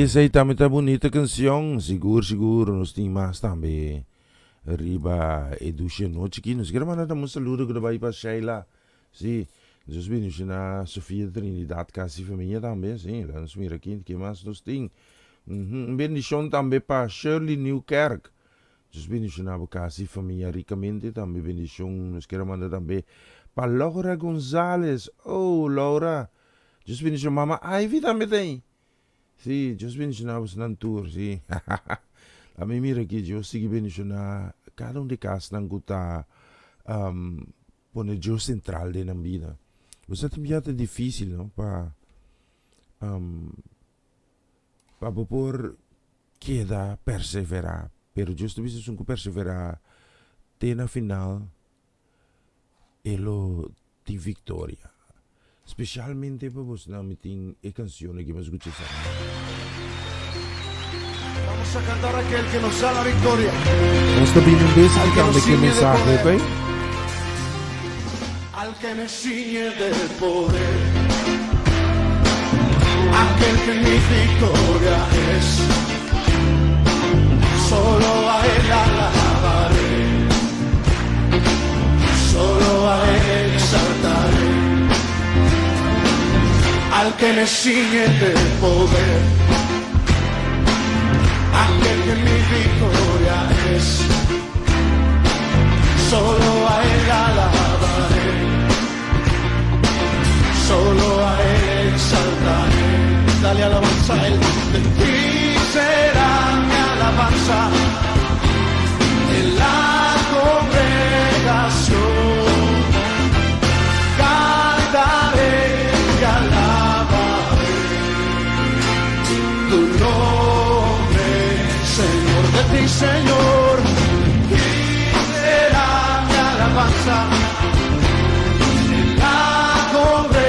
S5: essa aí também tá bonita canção. Seguro, nós temos mais também. Arriba Eduche Noite aqui. Nós queremos mandar um saludo que vai para Sheila. Sim, nós vimos na Sofia Trinidad, Cassi Família também. Sim, lá nós miramos aqui, que mais nós temos. Bendição também para Shirley Newkirk. Nós vimos na Cassi Família ricamente também. Bendição, nós queremos mandar também para Laura Gonzalez. Oh, Laura. Nós vimos na Mama Ivy também tem. Sim, nós vimos na Nantur, sim. A mim mira aqui, eu sigo bem na cada de casa não gusta pone eu central de na vida. Você também é difícil, não, para por queda perseverar, pero eu estou dizendo que perseverar tem na final elo de vitória. Especialmente para você não me tem a canção que mais escuta.
S4: Vamos a cantar a aquel que nos da la victoria.
S5: Nós também não deixamos de que mensagem, ok?
S4: Al que me ciñe del poder, aquel que mi victoria es, solo a él alabaré, solo a él exaltaré. Al que me ciñe del poder, aquel que mi victoria es, solo a él alabaré, solo a él exaltaré. Dale alabanza a él, de ti será mi alabanza en la congregación. Cantaré y alabaré tu nombre, Señor, de ti, Señor, y será mi alabanza en la congregación.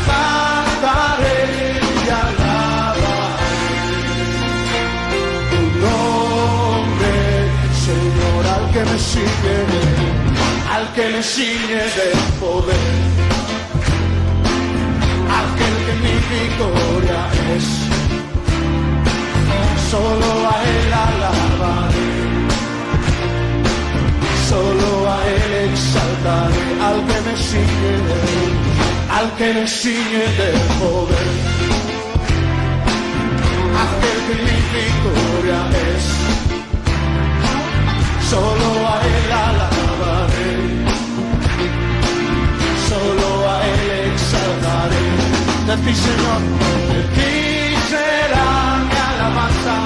S4: Cantaré y alabaré tu nombre, Señor, al que me ciñe del poder, aquel que mi victoria es, solo a él alabaré, solo a él exaltaré. Al que me ciñe del poder, aquel que mi victoria es, solo a él alabaré, solo a él exaltaré. De ti, Señor, de ti será mi alabanza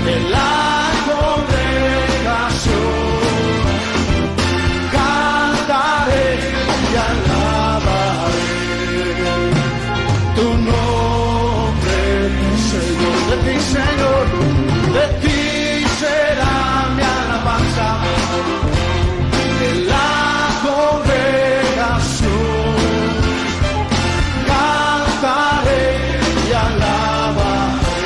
S4: en la congregación. Cantaré y alabaré tu nombre, Señor. De ti, Señor, de ti será mi alabanza en la congregación. Cantaré y alabaré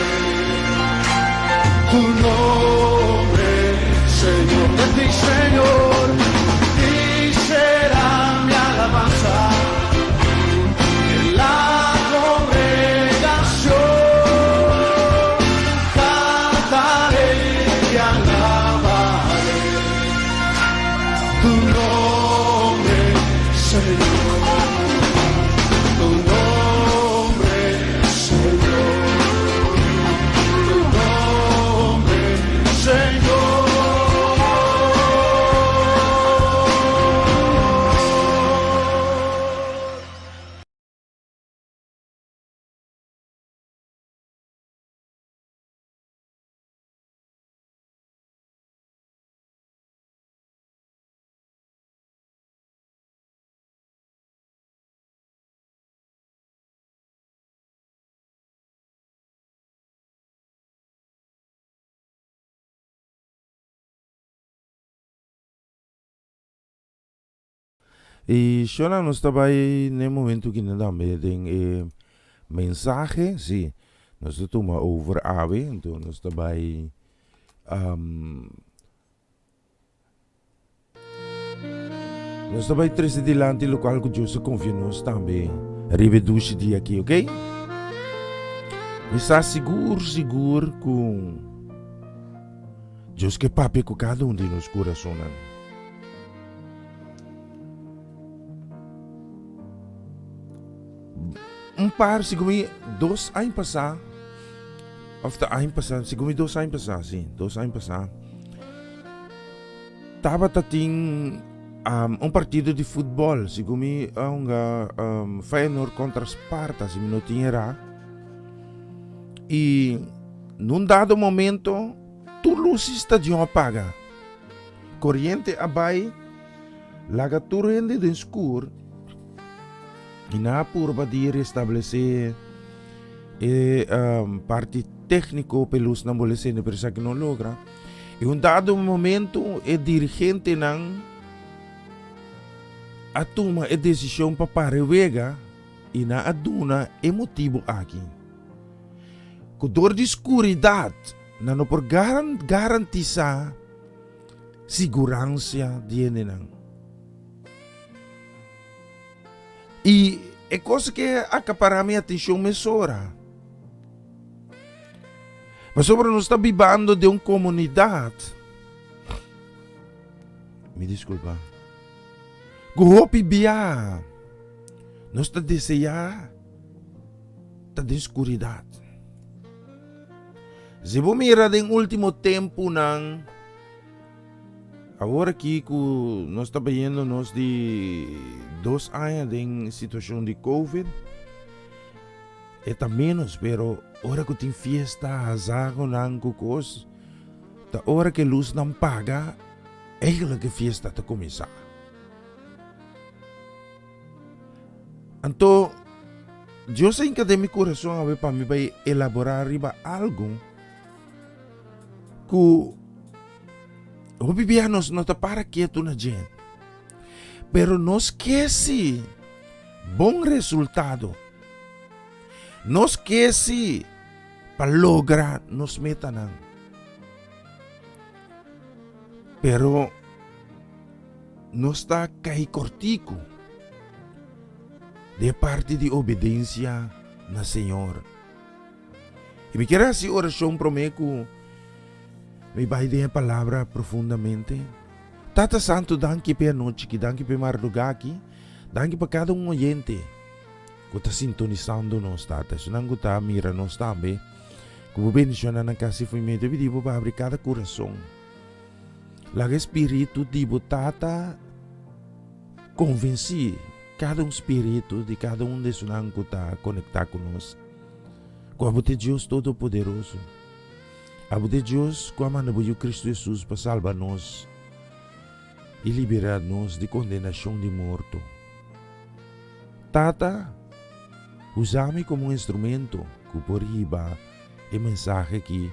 S4: tu nombre, Señor. De ti, Señor, y será mi alabanza en la congregación. Cantaré y alabaré tu nombre, Señor. Tu nombre, Señor. Tu nombre, Señor.
S5: E Shona nós também no momento que nós também tem mensagem, sim, nós estamos over ave, então nós também nós também três dilante local que Deus confia nós também. rivedusi dia aqui, ok? Está seguro com Deus que papi com cada um de nos corações. Par, sigumi 2 anos passar, of the ano passar, sigumi 2 anos passar, sim, 2 anos passar. Tava tating partido de futebol, sigumi Feyenoord contra Sparta, se não tinha. E num dado momento, tu luz estadião apaga. Corrente abai, laga torrente de escuro. E na curva de restabelecer parte técnico pelos não bolesene empresa que não logra. E dado momento, o dirigente não atoma a decisão para parevega e na aduna motivo aqui. Com dor de escuridade, não por garantizar segurança de não. E é coisa que acapara minha atenção mesora. Mas sobre nós está vivendo de uma comunidade. Me desculpa. Guhopi biya. Nós está desejar. Está de escuridade. Se você mira no último tempo nang agora aqui que nós estamos vendo nós de 2 anos em situação de COVID, é menos, pero hora que tem fiesta, azago nang kukos, ta hora que luz não paga, é que fiesta está começar. Então, Deus em cada meu coração para mim vai elaborar algo que o bibianos não está para quieto na gente. Pero não esquece bom resultado. Não esquece para lograr nos metas. Pero não está cai cortico de parte de obediência na Senhor. E me quero assim oração prometo me vai dar a palavra profundamente. Tata Santo, danke per noite, que danke per madrugada aqui, danke para cada oyente que está sintonizando nós, Tata. Se não está mira nós também, que o bendicionar na casa foi meio dividido para abrir cada coração. Laga espírito de Tata convenci cada espírito de cada de nós que está conectado conosco. Com a de Deus Todo-Poderoso. A de Deus, com a mão de Cristo Jesus para salvar-nos e liberar-nos de condenação de morto. Tata, usa-me como instrumento que por riba e mensagem aqui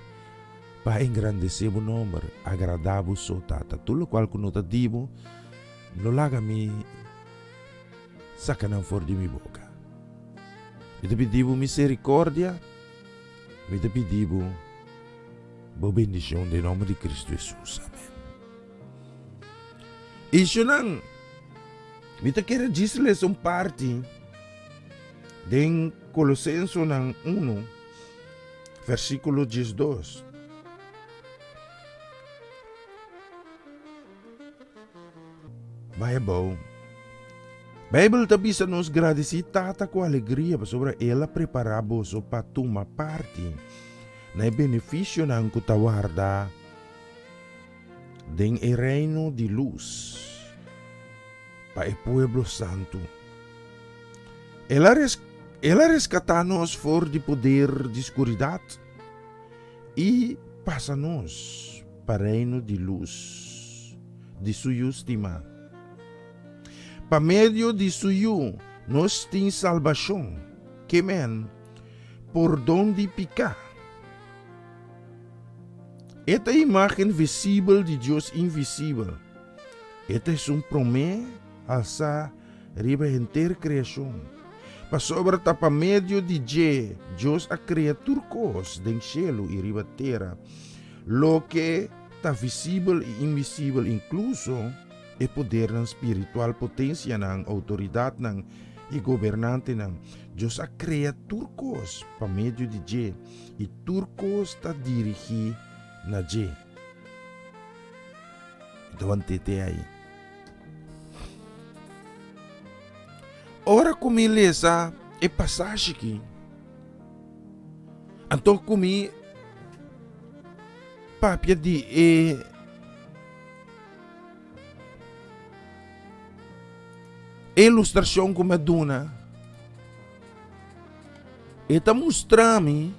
S5: para engrandecer o nome, agradável só Tata. Tudo o qual que não te digo, não laga-me sacanão fora de minha boca. Me te pedivo misericórdia, me te pedivo boa bendição em nome de Cristo Jesus. Amém. Isso não. Me te quero dizer-lhes parte de Colossenses 1, versículo 12. Vai bom. Bíblia também nos agradece tanta com alegria sobre ela preparamos para tomar parte na benefício ng kutawarda ding reino de luz para o pueblo santo. Ela rescata-nos fora de poder de escuridade e passa-nos para o reino de luz de sua estima. Para meio de suyo nos tem salvação, que men por donde picar. Esta imagem visível de Deus invisível. Esta é promessa riba inteira criação. Para sobre para meio de Deus a criaturas do cielo e riba terra. Lo que está visível e invisível incluso é poder ng espiritual, potência ng autoridade ng e governante ng Diyos a crea turcos pa medio de J. E turcos ta dirigi na J. Ito ang tete aí. Ora kumilesa e passagem aqui. Anto kumi papia di ilustração como Madonna eta mostrami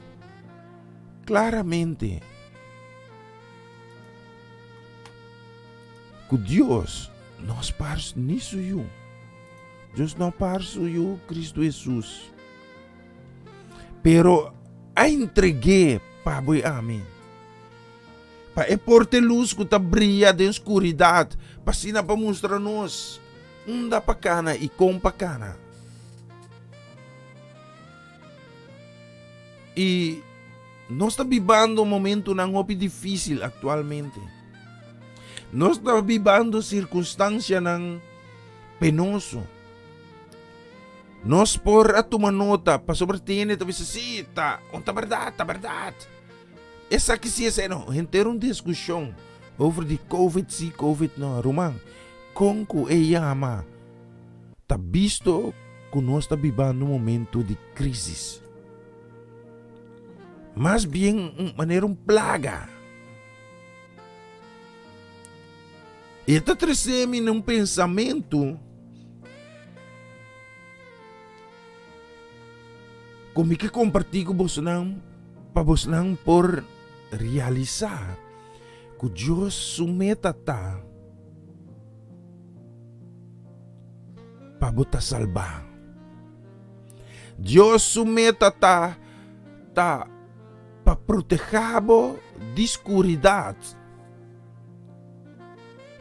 S5: claramente que Deus nos pars nisso eu. Deus não parso eu Cristo Jesus. Pero a entreguei para boi amin. Pa e porte luz que ta brilha de escuridade, pa sina pa mostra nos da pacana e com pacana. E nós está vivendo um momento não hopi difícil atualmente. Nós está vivendo circunstância não penoso. Nós por a tomar nota para sobretener talvez assim, tá verdade. Essa que se é não, inteiro discussão over the COVID, se COVID não, Romang, com que é ama, tá visto que nós está vivendo um momento de crise. Mas bem, maneira plaga. E está trazendo num pensamento como que compartilho com você para você por realizar que Deus sumeta tá para você salvar. Deus sumeta tá para proteger de escuridade.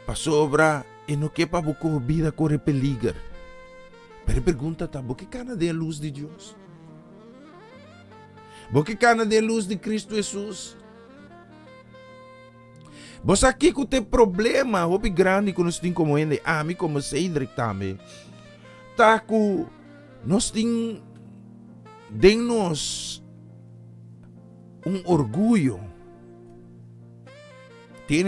S5: Para sobra e não que para você vida corre peligro. Pero pergunta tá, por que cana de luz de Deus? Porque cana de luz de Cristo Jesus. Você aqui que tem problema, houve grande que nós temos como ele, ami como Cedric também. Tá que nós temos nós orgulho. Tem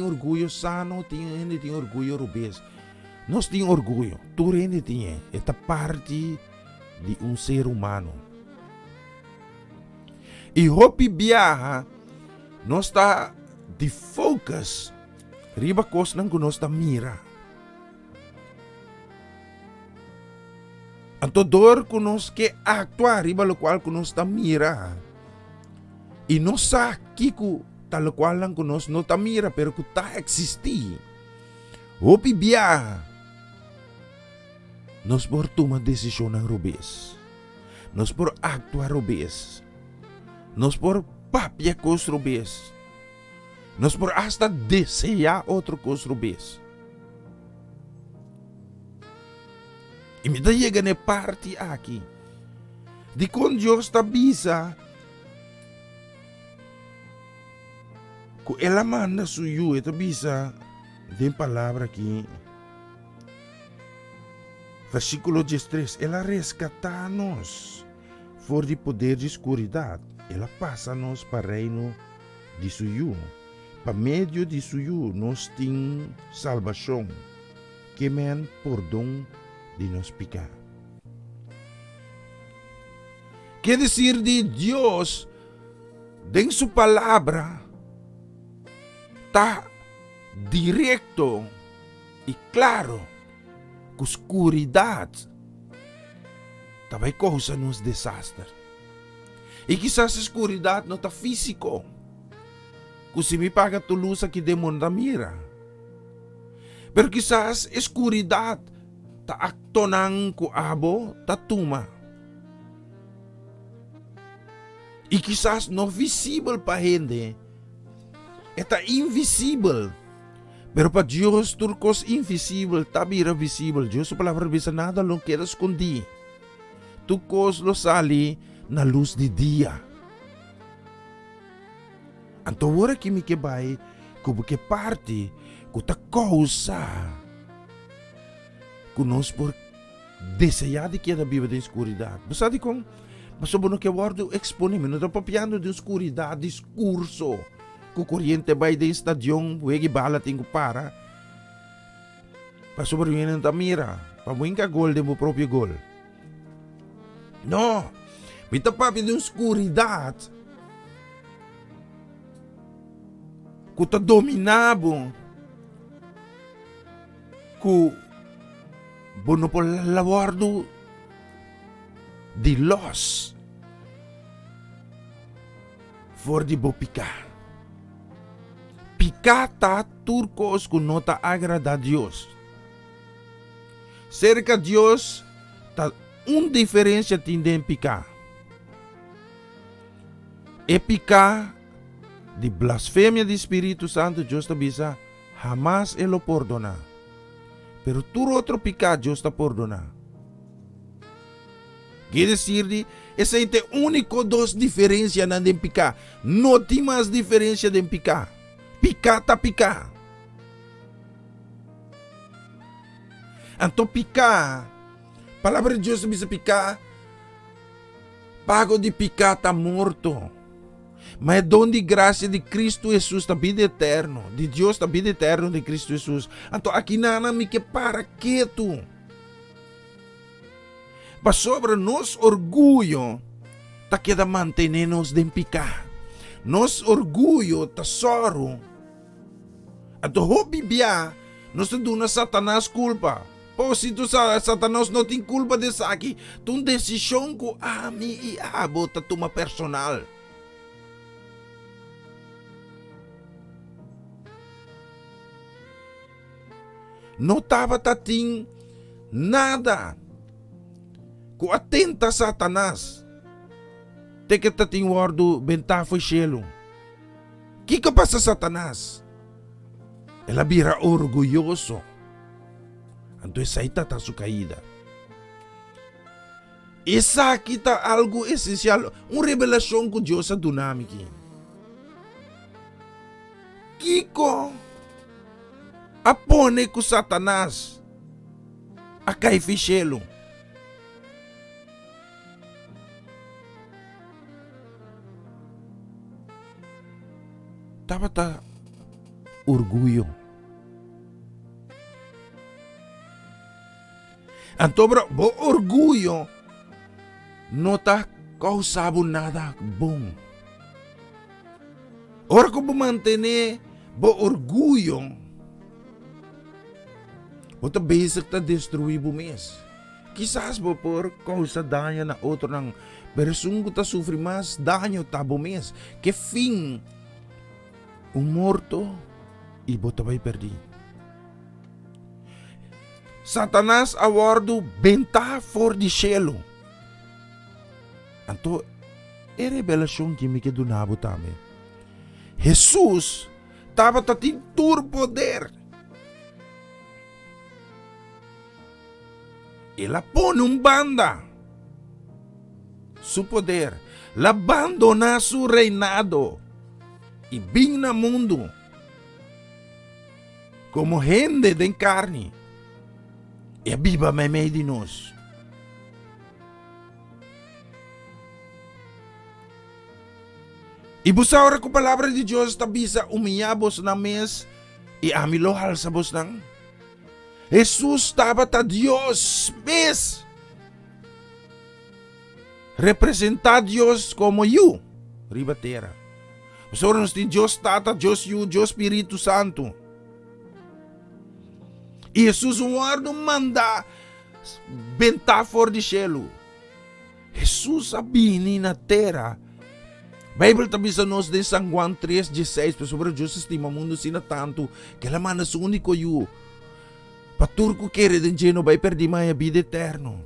S5: orgulho sano, tem orgulho rubês. Nós temos orgulho. Tu tem esta parte de ser humano. E hopi viaja, nós está de focus, riba coisa não que nós está mira. Anto dor que nós que actuar, riba lo qual que nós está mira. E nós sa aqui que tal qual lang que nós não está mira, pero que está existir. Hopi viaja, nós por tomar decisão ng rubês. Nós por actuar rubês. Nós por papia coisa rubês. Nós por hasta desejar outro coisa rubês. E me daí chega na parte aqui. De quando Deus está bisa, que ela manda suyo, esta bisa, tem palavra aqui. Versículo 13, ela rescata-nos for de poder de escuridade. Ela passa-nos para o reino de suyo. Para meio de suyo, nós temos salvação, que men perdão de nos pecar. Quer dizer de Deus, em sua palavra, está direto e claro que a escuridade também causa-nos desastre. E quizás a escuridade não está físico. Que se me paga tu luz aqui de mundo mira. Pero quizás a escuridade está actonang ko abo ta tuma. E quizás não visível para gente. Está invisível. Pero para Deus, turcos invisível, tabira visível. Deus, a palavra bisa nada lo queda escondi. Turcos lo sali na luz de dia. Anto ora que me quebrai, como que parte, que ta causa, que nós por desejar de queda viva de escuridad. Você sabe como? Mas sobre no que guardo expone, não estou papiando de escuridad, discurso. Que corriente vai de estadião, wegi bala tenho para. Para sobreviver na mira, para winka gol de meu próprio gol. Não, me está papi de escuridad. Que está dominado. Que bono por lavardo de los for de bo picar. Picata turcos que não ta agrada a Deus. Cerca de Deus ta diferença tem de picar. E picar de blasfêmia do Espírito Santo, Deus ta bisa jamás ele perdona. Pero tu outro picar, Deus ta perdona. Quer dizer, essa é a única dos diferenças na de picar. Não tem mais diferença de picar. Picar tá picar. Então picar, palavra de Deus bisa picar, pago de picar tá morto. Mas é dom de graça de Cristo Jesus da vida eterna, de Deus da vida eterna de Cristo Jesus. Então aqui nada me que para quieto. Mas sobre nos orgulho, tá queda manter-nos de picar. Nos orgulho, tesoro. Então hobby bia, nós te duna Satanás culpa. Pô, se tu Satanás não tem culpa dessa aqui, tu decisão que a mim e a bota tuma personal. Não estava tatim nada que atenta Satanás. Tem que tatim guardo bentar foi chelo. Que passa Satanás? Ela vira orgulhoso. Então essa aí tá sua caída. Essa aqui tá algo essencial, uma revelação com Deus dinâmica. Kiko apone com Satanás a cair fichelo. Tava tá orgulho. Então, o orgulho não está causando nada bom. Ora como manter o orgulho, você basic está destruir o mês. Quizás por causa danho na outro nang persona que está sofre mais danho tá o mês. Que fim morto e você vai perder. Satanás awardo benta for de cielo. Então, é revelação que me quedo na também. Jesus estava tating tur poder. Ela põe banda. Su poder. La abandona su reinado. E vem na mundo. Como gente de carne. E viva me meio de nós. E busa ora com a palavra de Deus tabisa humilhamos na mes e amilohal sa bos nang. Jesus estava ta Deus mes. Representar Deus como you. Ribatera. Busa ora nos Deus Tata, Deus you, Deus Espírito Santo. E Jesus guarda manda bentar fora de cielo. Jesus abini na terra. Bible tabi sa nos de San Juan 3:16, pero sobre Deus estima mundo sina tanto que ela manda su único yu. Paturco quere den geno vai perdi mai a vida eterno.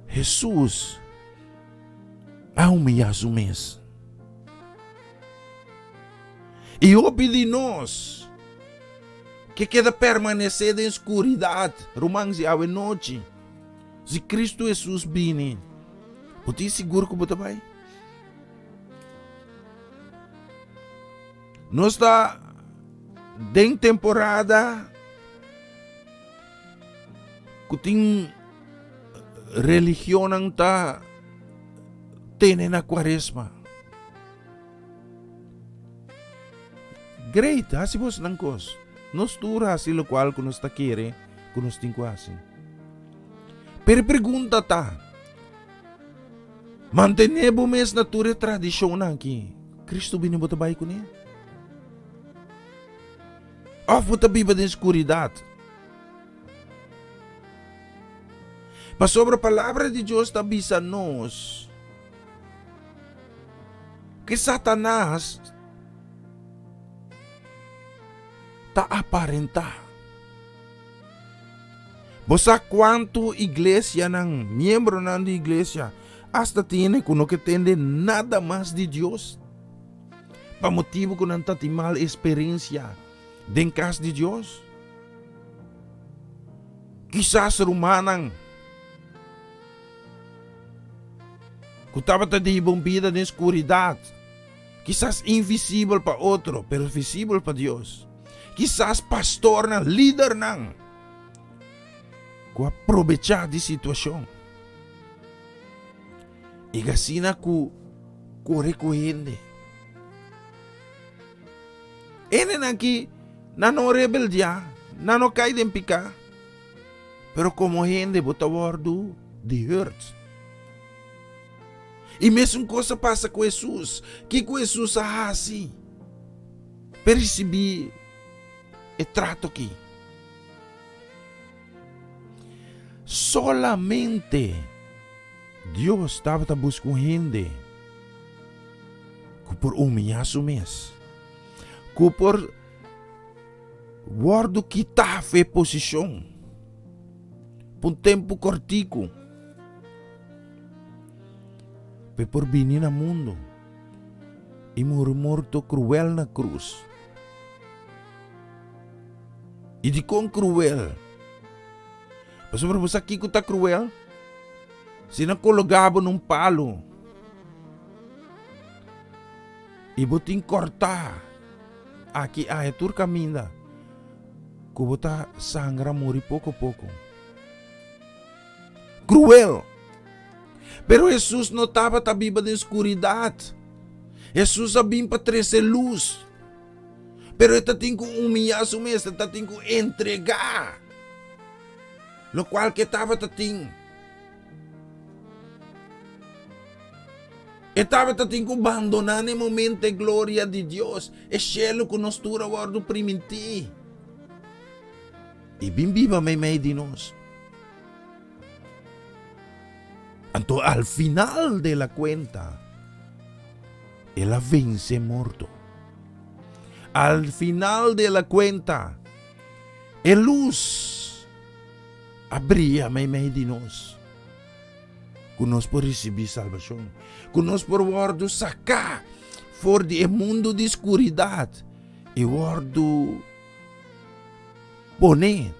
S5: Jesus a humilhar su mes. E ouve nós que queda permanecer em escuridade, Romanos e a noite. Se Cristo Jesus vini, você seguro que você vai? Nós está Den temporada kuting religion ang ta tenen na Quaresma. Great, hasibos ng kos. Nos tura si lo cual kunos ta quiere, kunos tinkwasi. Pero pregunta ta, mantenebo mes nature tradisyon ki Cristo binibotabay ko niya? Of ta biba din escuridad? Mas sobre a palavra de Deus tabisa nos que Satanás ta aparenta. Bosa quanto iglesia ng miembro ng iglesia hasta tiene kuno que tende nada más de Dios. Pa motivo ko ng tatimal experiencia den kas de Dios. Quizás rumanang kutaba ta de bombida de escuridad. Quizás invisible pa otro, pero visible pa Dios. Quizás pastor na líder nang ku aprovechar di sitwasyon. Igasina ku recuende. Ene naki nano rebeldia, nano kay den pika. Pero como gente botawardo de hurt. E mesmo coisa passa com Jesus, que com Jesus assim, percebi e trato aqui. Solamente Deus estava buscando gente que por humilhar su mês, que por guardo quitar a posição, por tempo cortico, por venir no mundo e morto cruel na cruz. E de com cruel. Mas sobre você aqui que está cruel, se não colocava num palo e botin cortar aqui a tur caminha, que bota sangra morrer pouco a pouco. Cruel. Pero Jesus não estava viva da escuridade. Jesus sabia para trazer luz. Pero ele tem que humilhar su mesmo, ele tem que entregar. Lo qual que estava tem. Estava tem que abandonar no momento de glória de Deus. É cielo que nós tura guardo primiti. E bem viva may de nós. Anto al final de la cuenta, ela vence morto. Al final de la cuenta, a luz abria may de nós. Que nós por receber salvação. Que nós por guardo sacar for de mundo de escuridade e guardo poner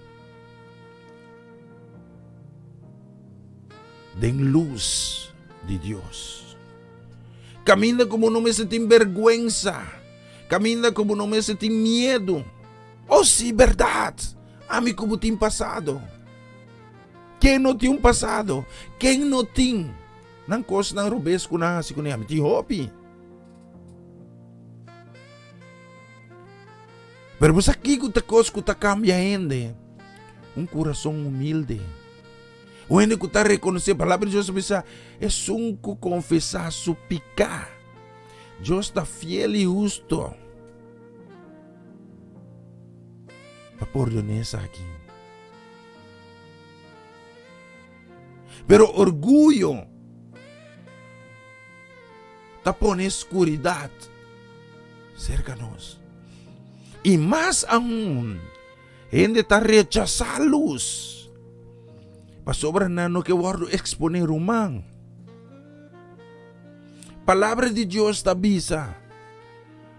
S5: den luz de Dios. Camina como no me sentí vergüenza. Camina como no me sentí miedo. Oh, sí, verdad. A mí como tem passado. Quem não tem um passado? Quem não tem? Nang kos nang rubes ko na si kunyam. Ti hopi. Pero sa aqui ko takos ko takambia gente. Um coração humilde. O ende que está a reconhecer a palavra de Deus bisa é um que confessar su picar. Deus está fiel e justo para perdonar isso aqui. Pero orgulho está por escuridade cerca de nós. E mais aún, gente está rechazar a luz. Pasobra na no que guardo exponer humano. Palavra de Deus tabisa.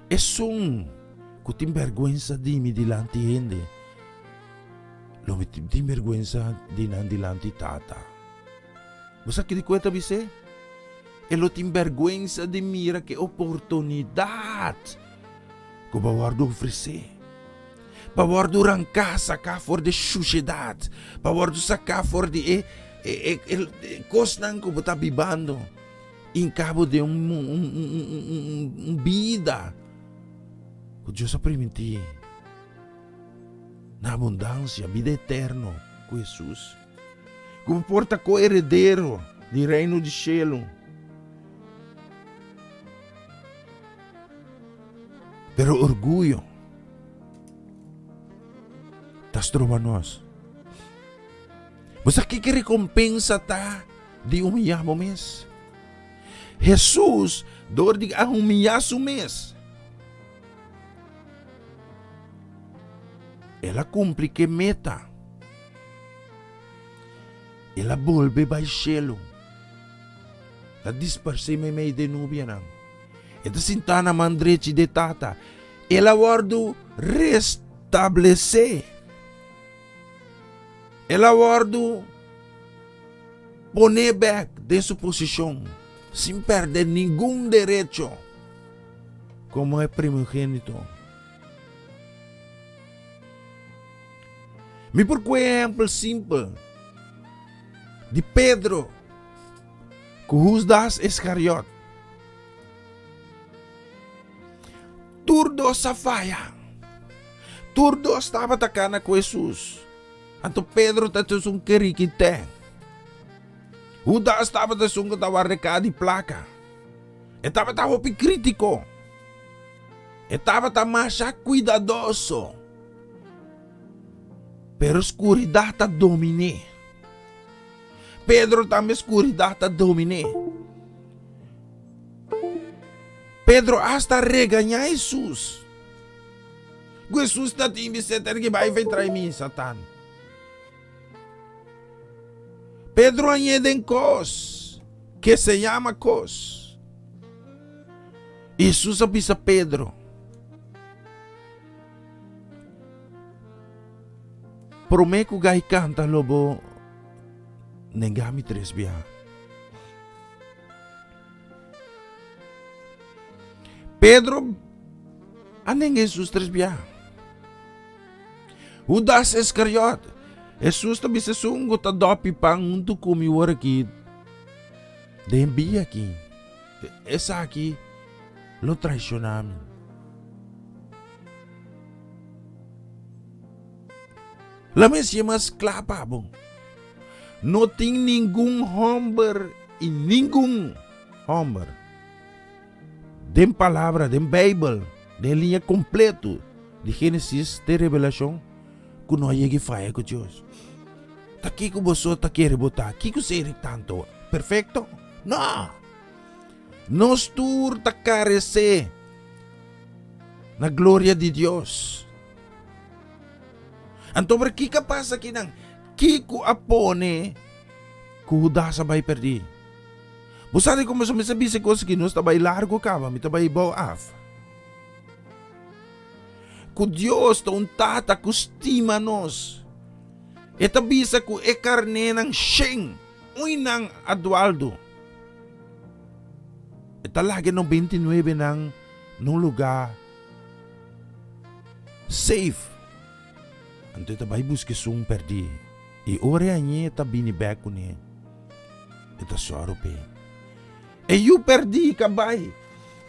S5: É que tem vergüenza de mim dilante gente. Lo tem vergüenza de nan dilante tata. Você que de conta bise? Ele tem vergüenza de mira que oportunidade que o guardo oferecer. Pawardo arrancar, sacar fora de suciedade. Pawardo sacar fora de cosnan ko bota bibando. Em cabo de vida. O Deus a permitir. Na abundância, vida eterna com Jesus. Como porta co-herdeiro do reino de cielo. Pero orgulho tas trova nós. Mas aqui que recompensa tá de humilhar o mês. Jesus dor de humilhar o mês. Ela cumpre que meta. Ela volve para o cielo. Ela disperse me meio de nubia não. Ela sintana mandrete de tata. Ela guardo restabelecer. Ela guardo poner back de sua posição. Sem perder nenhum direito. Como é primogênito. Me por exemplo simples. De Pedro. Com Judas Iscariot. Turdo safaya. Turdo estava atacando com Jesus. Anto Pedro tatus um kerikite. Judas estava tatus um katawareka de placa. Estava hopi crítico. Estava tamasha cuidadoso. Pero escuridad ta domine. Pedro também escuridad ta domine. Pedro hasta regañar Jesus. Jesus está te invitar que vai entrar em mim, Satan. Pedro añade cos que se llama cos. Jesus avisa Pedro. Prometo gai canta lobo negami tres bia. Pedro aneng Jesus tres bia. Judas Iscariot. Jesus tabi sa sunggo ta dopi pang untuk kumiwar aqui. Dembi aqui. Essa aqui lo traicionami. La Messia mas klapa bom. No tem nenhum homem e nenhum homem. Dem palavra, dem Bible, dem linha completo de Gênesis de Revelação, que não há que fazer com Deus. Tá aqui que você tá querendo botar, aqui que você tanto perfeito? Não. Nós tur tá carecer na glória de Deus. Então, por que passa aqui nang Kiko apone kuda sabay perdi. Busari ko masabi sa ko sa kinos tabay largo ka ba, mitabay baw af. Ku Dios ta untata kustima nos. Etabisa ku e karne ng siyeng uy ng Eduardo. Etalagi ng 29 nung lugar safe. Anto itabay buske sung perdi. E ore anye ta binibek ko niya. Ita sorope. E yu perdi kabay.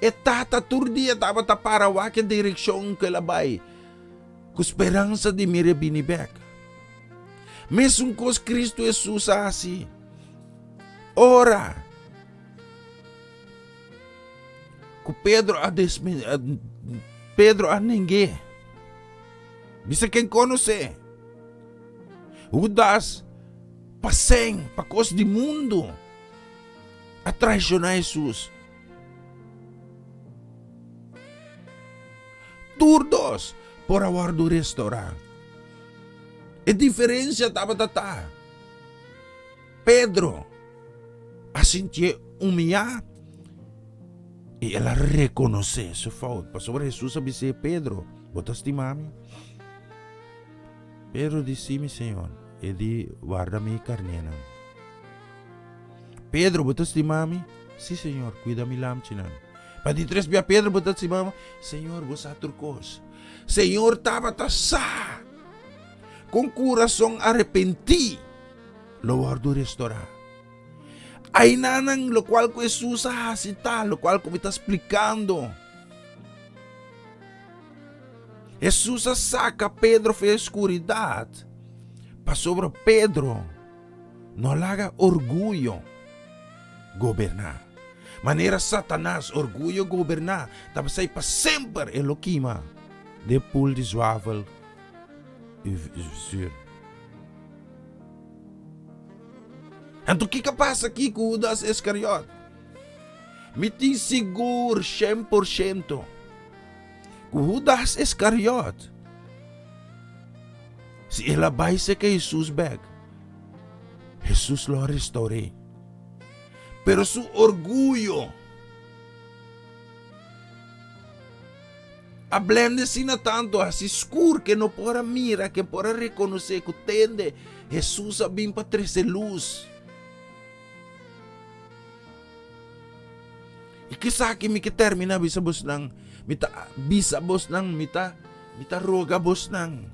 S5: E tata turdi at tama ta parawak yung direksyon kalabay. Kusperansa di mire binibek. Mesong kos Kristo Jesus asi. Ora. Ku Pedro anenge. Bisa quem conhece. Judas paseng pakos di mundo a traicionar Jesus. Turdos por awar do restaurant. E diferença tava tata. Pedro asintie humilhar e ela reconoce sua falta. Pastor Jesus disse Pedro, botas ti mami. Pedro disse-me, Senhor, e di guarda-me carnena. Pedro, botas ti mami? Si, Senhor, cuida-me lam chinan. Padi tres bia Pedro, botas ti mama? Senhor, vos aturcos. Senhor tabata sa. Com coração arrepenti, lo guardo restaurar. Ay nanang lo cual ko Jesus hasita, lo cual ko me está explicando. Jesus saca Pedro da escuridade para sobre Pedro não laga orgulho governar. Maneira Satanás orgulho governar, tava sai para sempre Elohim de pool de zwavel e zuur. Então o que passa aqui com Judas Iscariote? Me tem seguro 100%. Com Judas Iscariote, se ela vai ser que Jesus beg, Jesus lo restaurou. Pero su orgulho ablende-se na tanto assim escuro que não pode mirar, que pode reconhecer que tende Jesus a vir para trazer luz. E que sakit mi termina bisa bos nang bisa bos nang mita roga bos nang.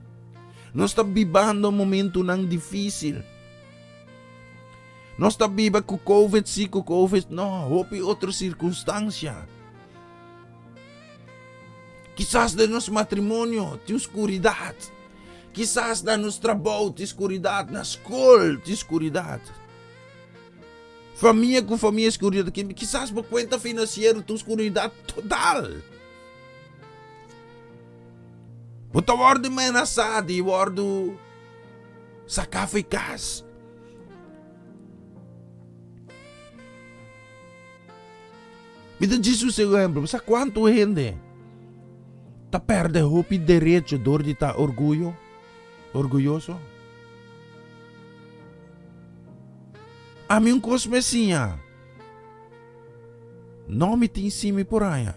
S5: Nós está vivendo um momento nang difícil. Nós está vivendo com COVID, sim, com COVID, não, houve outra circunstância. Quizás de nosso matrimônio tem escuridade. Quizás de nosso trabalho tem escuridade, na escola tem escuridade. Família com família escuridade, quizás por conta financeira tem escuridade total. Bota wardo menasadi, wardo sacrificas. Vida Jesus exemplo, sa quanto gente ta perde o direito dor de ta orgulhoso. A mim cosmecinha não me tem cima por aí.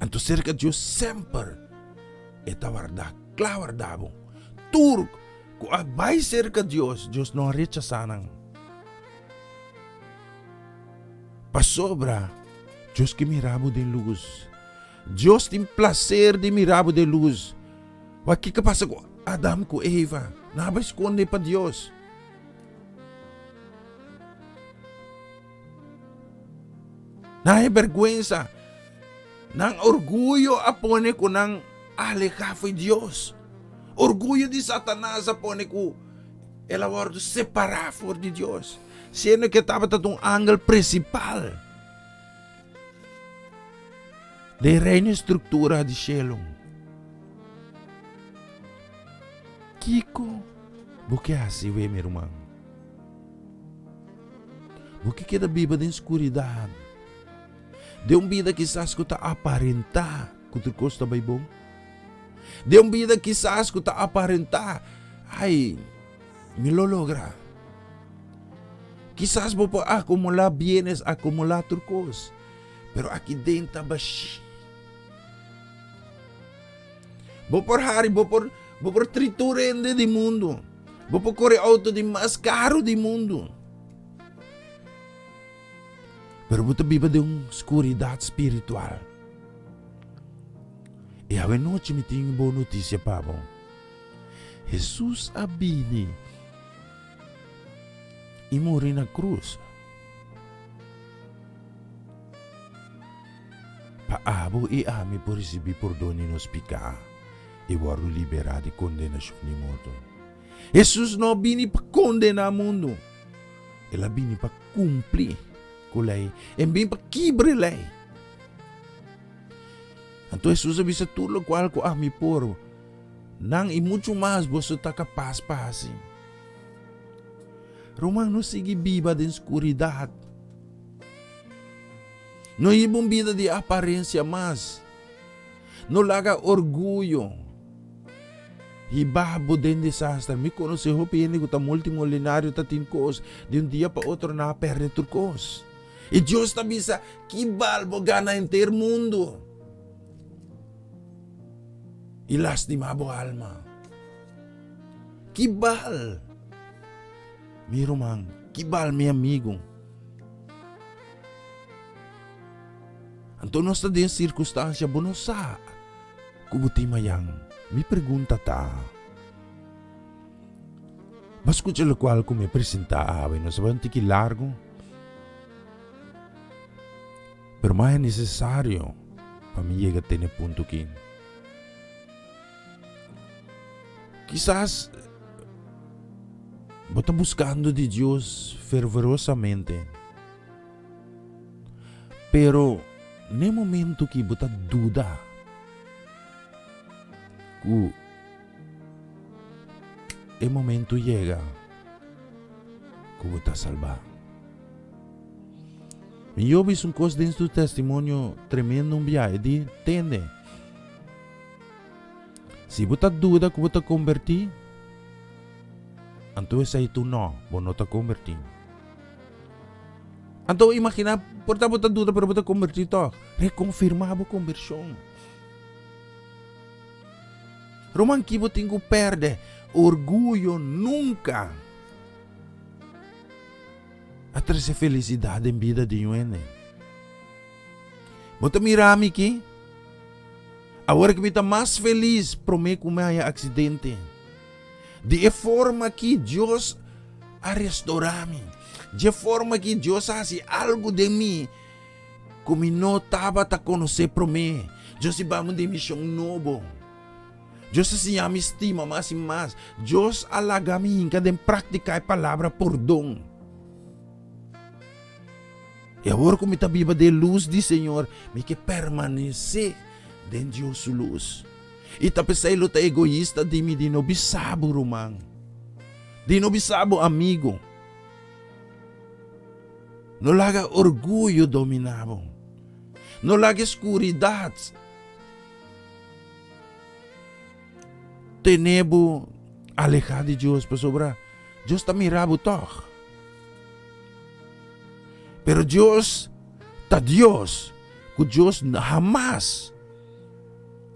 S5: Então cerca de Deus sempre está guardado, guardado. Turco, vai cerca de Deus não rechaça nang. Pa sobra, Deus que mirabo de luz. Deus tem prazer de mirabo de luz. O que passa com Adam com Eva? Nada esconde para Deus. Não é vergüenza. Nang orgulho apone ko nang alejar foi Deus. Orgulho de Satanás apone ko elaborado separar for de Deus. Sendo que estava um ângulo principal de reino estrutura de Shelom. Kiko, porque assim vê, meu irmão? Porque que da Bíblia de escuridade? De vida quizás que está aparentar que o costa vai bom. De vida quizás que está aparentar, ai, me lo logra. Quizás vou acumular bienes, acumular turcos, pero aqui dentro está baixo. Vou por hari, vou por triturende do mundo, vou por correr auto de mais caro do mundo. Pero você vive de uma escuridade espiritual. E a noite me tem uma boa notícia, Pablo. Jesus abine e morreu na cruz. Paabo e ame por receber perdão e nos pecar e waro liberar de condenação de morte. Jesus não vine para condenar o mundo. Ele vine para cumprir com a lei. E vine para quebrar a lei. Então Jesus avisa tudo o qual ko ame por. Nang e muito mais você está capaz para assim. Romano não sigue viva de escuridade. Não ibang vida de aparência mais. Não laga orgulho. Hibabo den desastre. Me conhece o piene que está multimilionário tá tem coisa. De dia para outro na perde turcos. E Deus está bisa que balbo gana inteiro mundo. E lastimabo alma. Que bal. Mi irmão, que bal, meu amigo. Então nós estamos em circunstância bonosa. kubuti mayang, mi pergunta ta. Mas escucha lo cual que me presenta ave, no saben que largo. Pero más es necesario para mí llegar a tener punto aquí. Quizás vos estás buscando de Dios fervorosamente. Pero en el momento que vos estás duda, el momento llega que vos estás salvado. E eu vi um coisa dentro do testemunho tremendo um viagem de entende. Se você está dúvida que você está convertir, então esse aí tu não está convertindo. Então imagina, por estar você dúvida para você convertir, reconfirmar a conversão. Roman que você tem que perder orgulho nunca. A trazer felicidade em vida de um. Você mira aqui. Agora que me está mais feliz por mim com meu acidente. De forma que Deus a restaurar-me. De forma que Deus faz algo de mim. Como não estava a conhecer por mim. Deus se vamos de missão novo. Deus se me estima mais e mais. Deus alaga-me em cada praticar a palavra por dom. E agora como está viva de luz do Senhor, me que permanecer dentro de sua luz. E tá pensando tá egoísta de mim, de não bisabo, Romão. De não bisabo, amigo. Não laga orgulho dominado. Não laga escuridade. Tenebo alejado de Deus, para sobrar. Deus está mirando toch. Pero Deus, que Deus jamais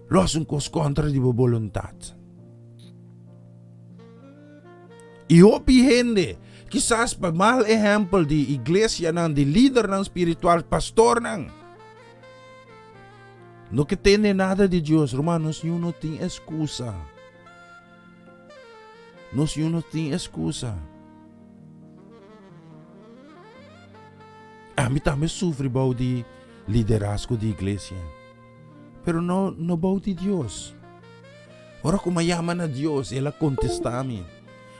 S5: lo hace contra de voluntad. E hopi gente, quizás para mal exemplo de igreja nan, de líder nan espiritual, pastor nan. No que tem nada de Deus, hermanos, não tem excusa. Nós não tem excusa. A mim também sofre de liderazgo de igreja. Pero não bau de Deus. Ora como yaman a Deus, ela contesta a mim.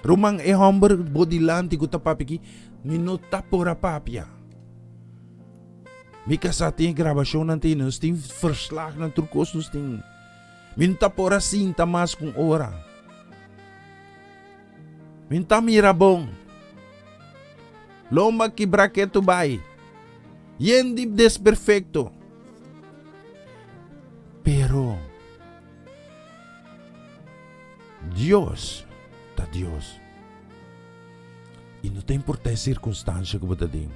S5: Rumang e humber bodilante ko tapapi ki, minuta por a papia. Mika sa ating grabasyon natin, nos ting verslag ng turkos, nos ting minuta por a cinta mas kung ora. Minta mirabong. Loma ki braketo bay. Yendi desperfecto. Pero Dios está Dios. E não tem importância a circunstância que você tem.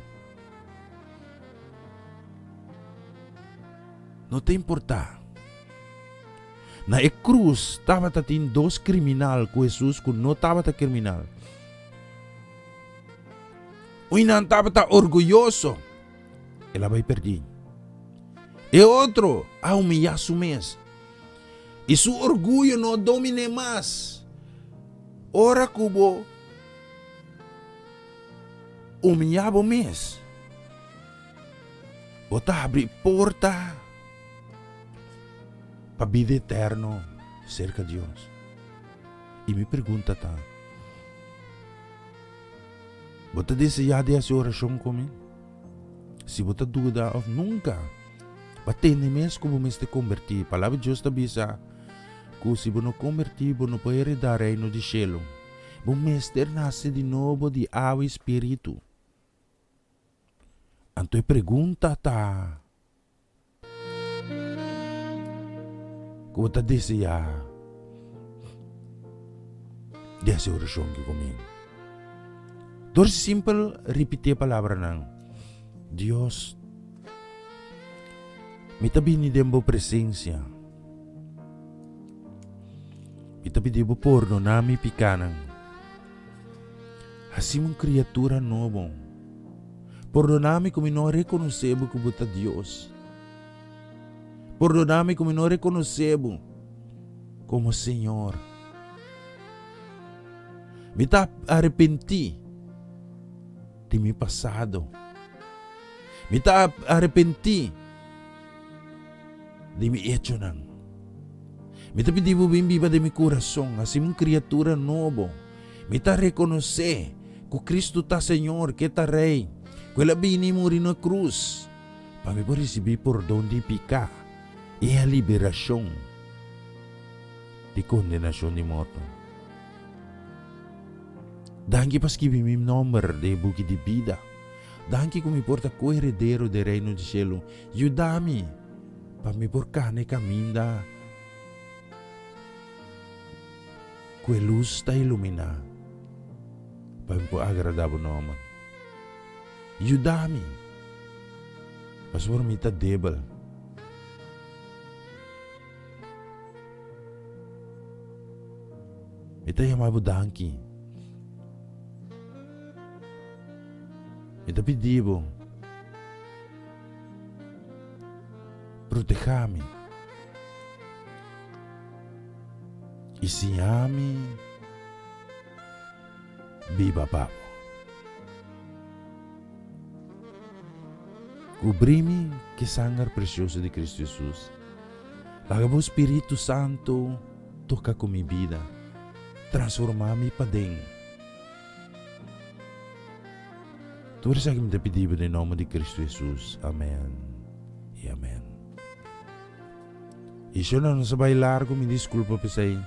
S5: Não tem importância. Na cruz estava tendo dois criminais com Jesus que não estava criminal. O não estava orgulhoso. Ela vai perder. E outro a humilhar su mês. E su orgulho não domine mais. Ora cubo humilhava o mês. Bota abrir porta para a vida eterna cerca de Deus. E me pergunta tá. Bota desejar de essa oração comigo? Se você dúvida ou nunca, batendo mesmo como me se convertir. A palavra de Deus está bisa que se você não convertir, você não pode herdar o reino de céu. Você mestre nasce de novo de água e espírito. Então pergunta tá. Que você deseja dessa oração que comigo. Então simples repetir a palavra não. Dios, me tabi ni dembo presencia. Me tabi debo porno nami picanan. Assim uma criatura novo. Perdoname como não reconhecebo que você é Deus. Perdoname como não reconhecebo como Señor. Me arrepentí de mi pasado. Me arrepentí de mi hecho nang. Me pedivo bem viva de mi corazón, assim uma criatura novo. Me reconocer que Cristo está Senhor, que está Rei. Que Ele vini morrer na cruz para me receber perdão de pecado e a liberação de condenação de morte. Danke pas que mi número de buki de vida. Danke que me porta co-herdeiro do reino de cielo. Ajuda-me para me portar no caminho da que a luz está iluminada para me agradar o nome. Ajuda-me para por mim está débil. Ito chamava Danke. Ito pedivo. Proteja-me. Ensina-me. Viva papo. Cobri-me que sangue precioso de Cristo Jesus. Laga o Espírito Santo toca com minha vida. Transformar-me para dentro. Tudo isso que me pedido em nome de Cristo Jesus. Amém e amém. E se eu não sabia largo, me desculpa por isso aí.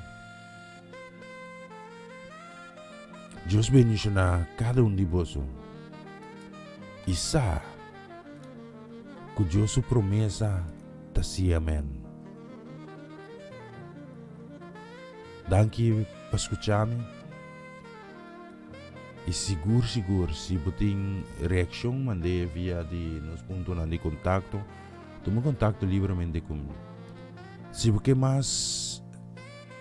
S5: Deus bendiga a cada de vós. E sabe que Deus promessa está sim. Amém. Danke por escutar-me. E seguro, se você tem reação, mande via de nos pontos de contato. Toma contato livremente comigo. Se você quer mais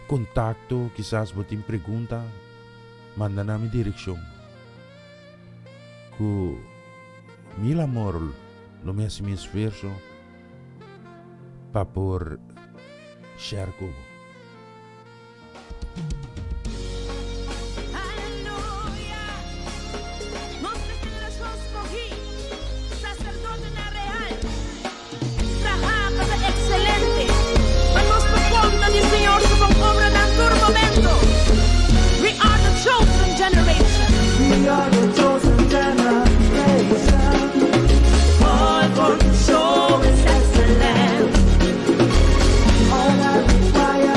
S5: contato, quizás você tem pergunta, manda na minha direção. Com mil amor, no me hace mi esfuerzo para por share com você.
S8: Señor, su obra en todo momento. We are the chosen generation.
S10: We are the chosen generation.
S8: All for to show His excellence.
S10: All that requires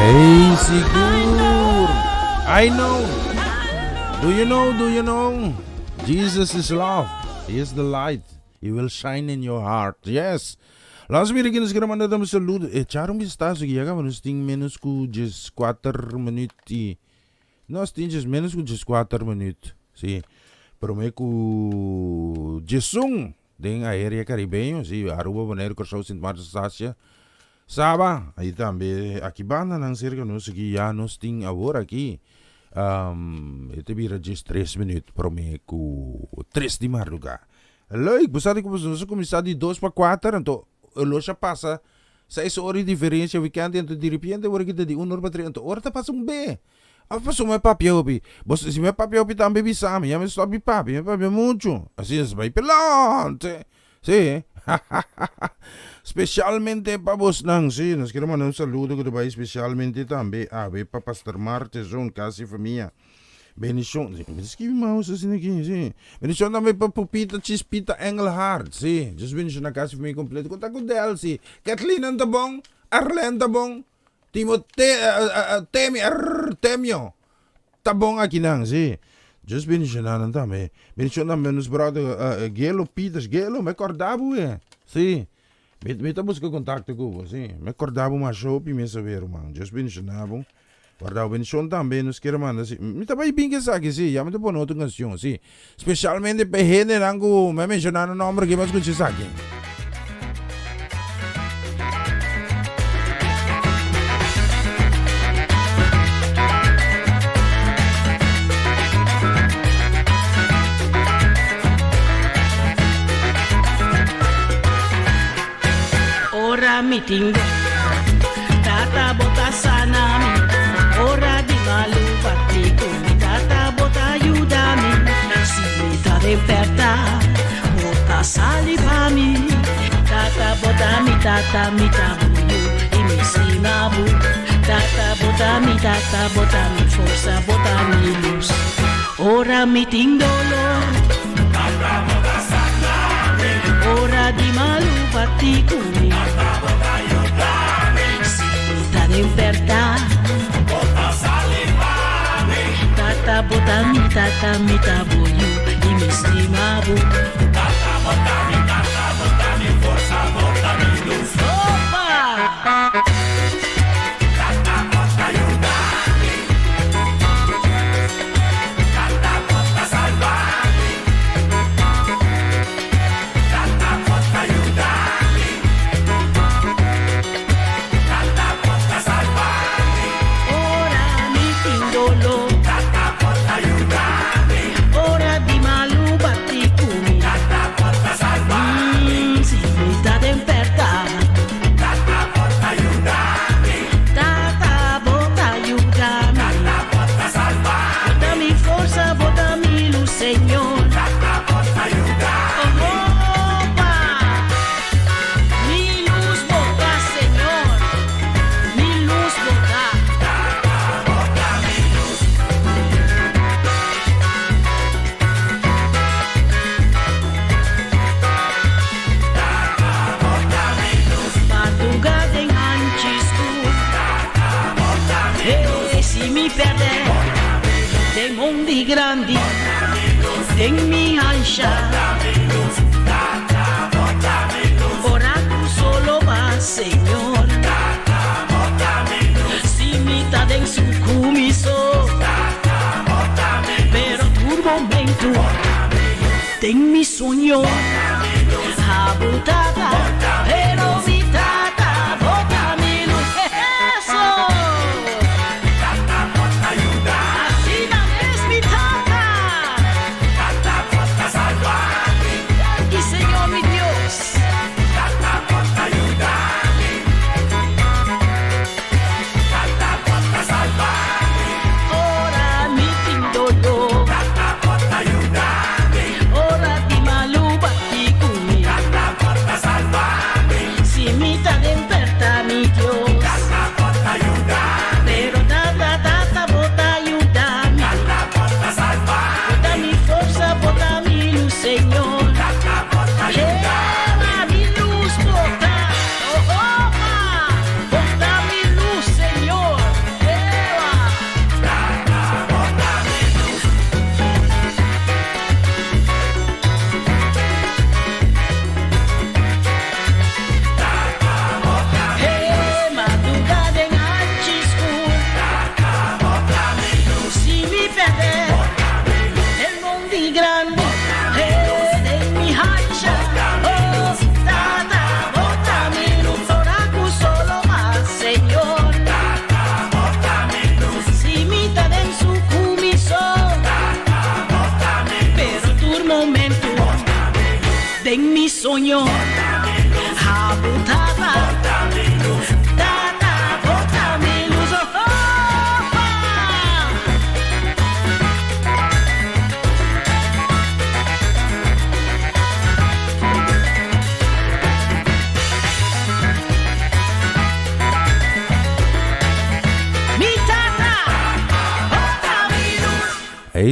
S5: Hey, Sigur. I know. Do you know? Jesus is love. He is the light. He will shine in your heart. Yes. Langsung kita kena sekarang mana dalam saludo. Charong bisa tahu ya kan? Menus ting menos ku just 4 menit. Nós temos menos que 4 minutos. Sim. Pero me ku jesung deng area caribenho, sim. Aruba Bonaire, Corsau, Sint Marta, Sácia. Saba, aí também aqui banda não cerca nós aqui já nós tem agora aqui. Ito vira just 3 minutos para me ku 3 de madrugada. Leuk, basta que nós começar de 2 para 4, então lo já passa 6 horas de diferença, weekend então de repente agora kita de 1 hora para 3, então hora tá passa bem. Apa so may papi opi? Bos si may papi opi também bisami, ya me stop papi, papi muito. Assim é vai pelante. Sí. Especialmente para vos nang, sí. Nos queremos mandar un saludo que vai especialmente também a para Pastor Martes, son casi família. Bendição. Escrevi mouse assim aqui, sim. Bendição também para Pupita Chispita Engelhardt, sim. Just bendição na casa família completa. Conta com Delcy. Kathleen tá bom? Arlen tá bom? Temio. Tá bom aqui não, sim. Just bendição não também. Bendição também nos brother Gelo Peters, Gelo, me acordava, sim. Me tá buscando contato com você, sim. Me acordava uma show e me saber, mano. Just bendição não. Guardava bendição também nos quer mandar, sim. Me tá bem que sabe, sim. Já me tá pondo outra canção, sim. Especialmente para gente não me mencionar o nome que mais conhece aqui.
S10: Mi tinggo tata bota sana mi ora di malu partico mi tata bota aiutami si mi ta reperta bota saliva mi tata bota mi tabuio e mi simabu tata bota mi forza bota mi luz ora mi tingolo tata bota sana mi ora di malu partico mi libertà bota salivami tata bota mi tabuio e mi stimavo tata bota mi forza bota mi luz opa tata bota aiutami tata bota salvami tata bota aiutami ora di malu batticumi tata porta salvami si vita temperta tata porta aiutami tata porta salvami botami forza botami luz Señor tata porta aiutami opa mi luz bota Señor mi luz bota tata bota mi luz e si mi perde dei mondi grandi dei mi anscia ora tu solo vas Señor si mi ta den su cumiso pero tu momento ten mi sogno abutada pero mi tata bota mi luz eso Señor mi Dios, tata porta aiutami, tata porta salvami, ora mi tindolo, tata porta aiutami, ora di malu batticumi, tata porta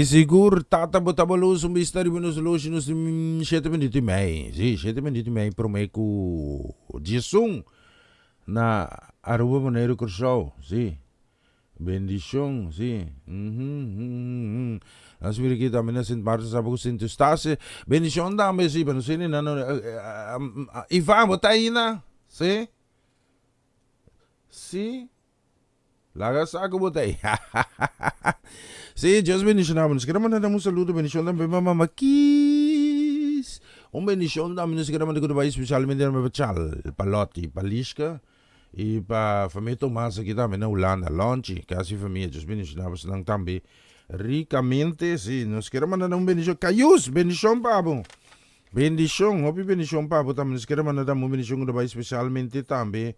S5: siguro tatabot-tabalos um misteri nos soluciones 7 minutos e meio. Sim, 7 minutos e meio promeco Jesum na Aruba Maneiro Curso. Sim. Bendição, sim. Nós vimos aqui também na Sint Marta, sabe que Sint Eustácio. Bendição dame, sim, mas não sei, Ivan, bota aí, na? Sim? Sim? Laga saco, bota aí. Sim, Deus bendicionamos. Queremos mandar um saludo, bendição também para Mama Kiss. Bendição também, nós queremos mandar especialmente para Chal, Palotti, Palisca. E para a família Tomás aqui também na Holanda, longe, quase família, Deus bendicionamos também ricamente, sim, nós queremos mandar bendição, Caius, bendição, Pabo, bendição, hopi bendição, Pabo, também nós queremos mandar bendição especialmente também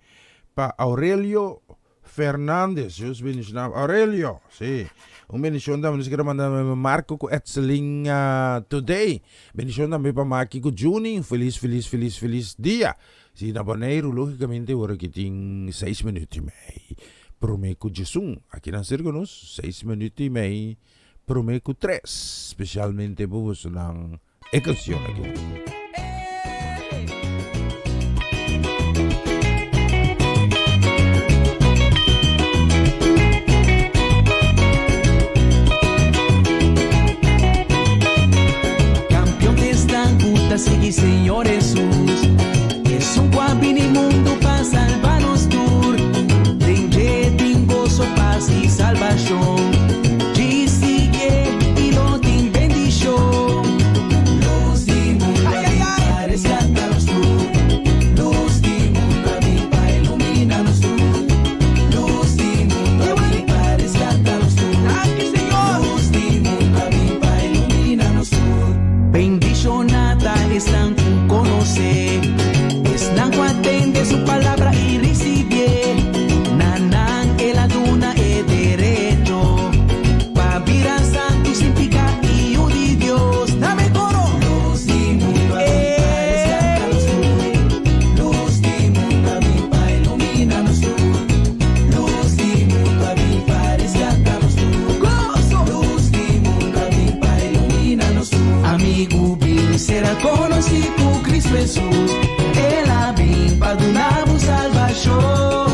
S5: para Aurelio Fernandes, Deus bendicionamos, Aurelio, sim, bendição também nós queremos mandar Marco Etzeling today, bendição também para Marco Juni, feliz dia. Si na Bonaire, logicamente, ora que tem 6 minutos e meio. Promeco Jesum, aqui na Circonos, 6 minutos e meio. Promeco 3, especialmente para você ng canção aqui.
S11: Campeón de esta puta, sigue Señor Jesús. Es un guapín mundo para salvarnos tour. Ten gozo, paz y salvación. Y sigue y lo ten bendición. Luz de mundo a rescatarnos tour. Luz de mundo a mí para iluminarnos tour. Luz de mundo a mí para rescatarnos tour. Luz de mundo a mí para iluminarnos tour. Bendicionada están con conocer. Nango atende su palabra y recibe. Nanan el aduna es derecho. Pa' vida santo significa hijo de Dios. Dame coro. Luz de mundo a mí pa' rescatarnos tú. Luz de mundo a mí pa' iluminarnos tú. Luz de mundo a mí pa' rescatarnos tú. Gozo. Luz de mundo a mí pa' iluminarnos tú. Amigo, bien será conocido por Cristo Jesús. Padunamos salvación,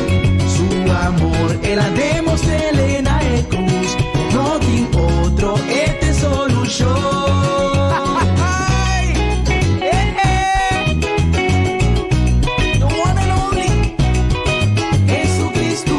S11: su amor, él la demostró en la cruz, no tiene otro, esta es solución. The one and only, Jesucristo.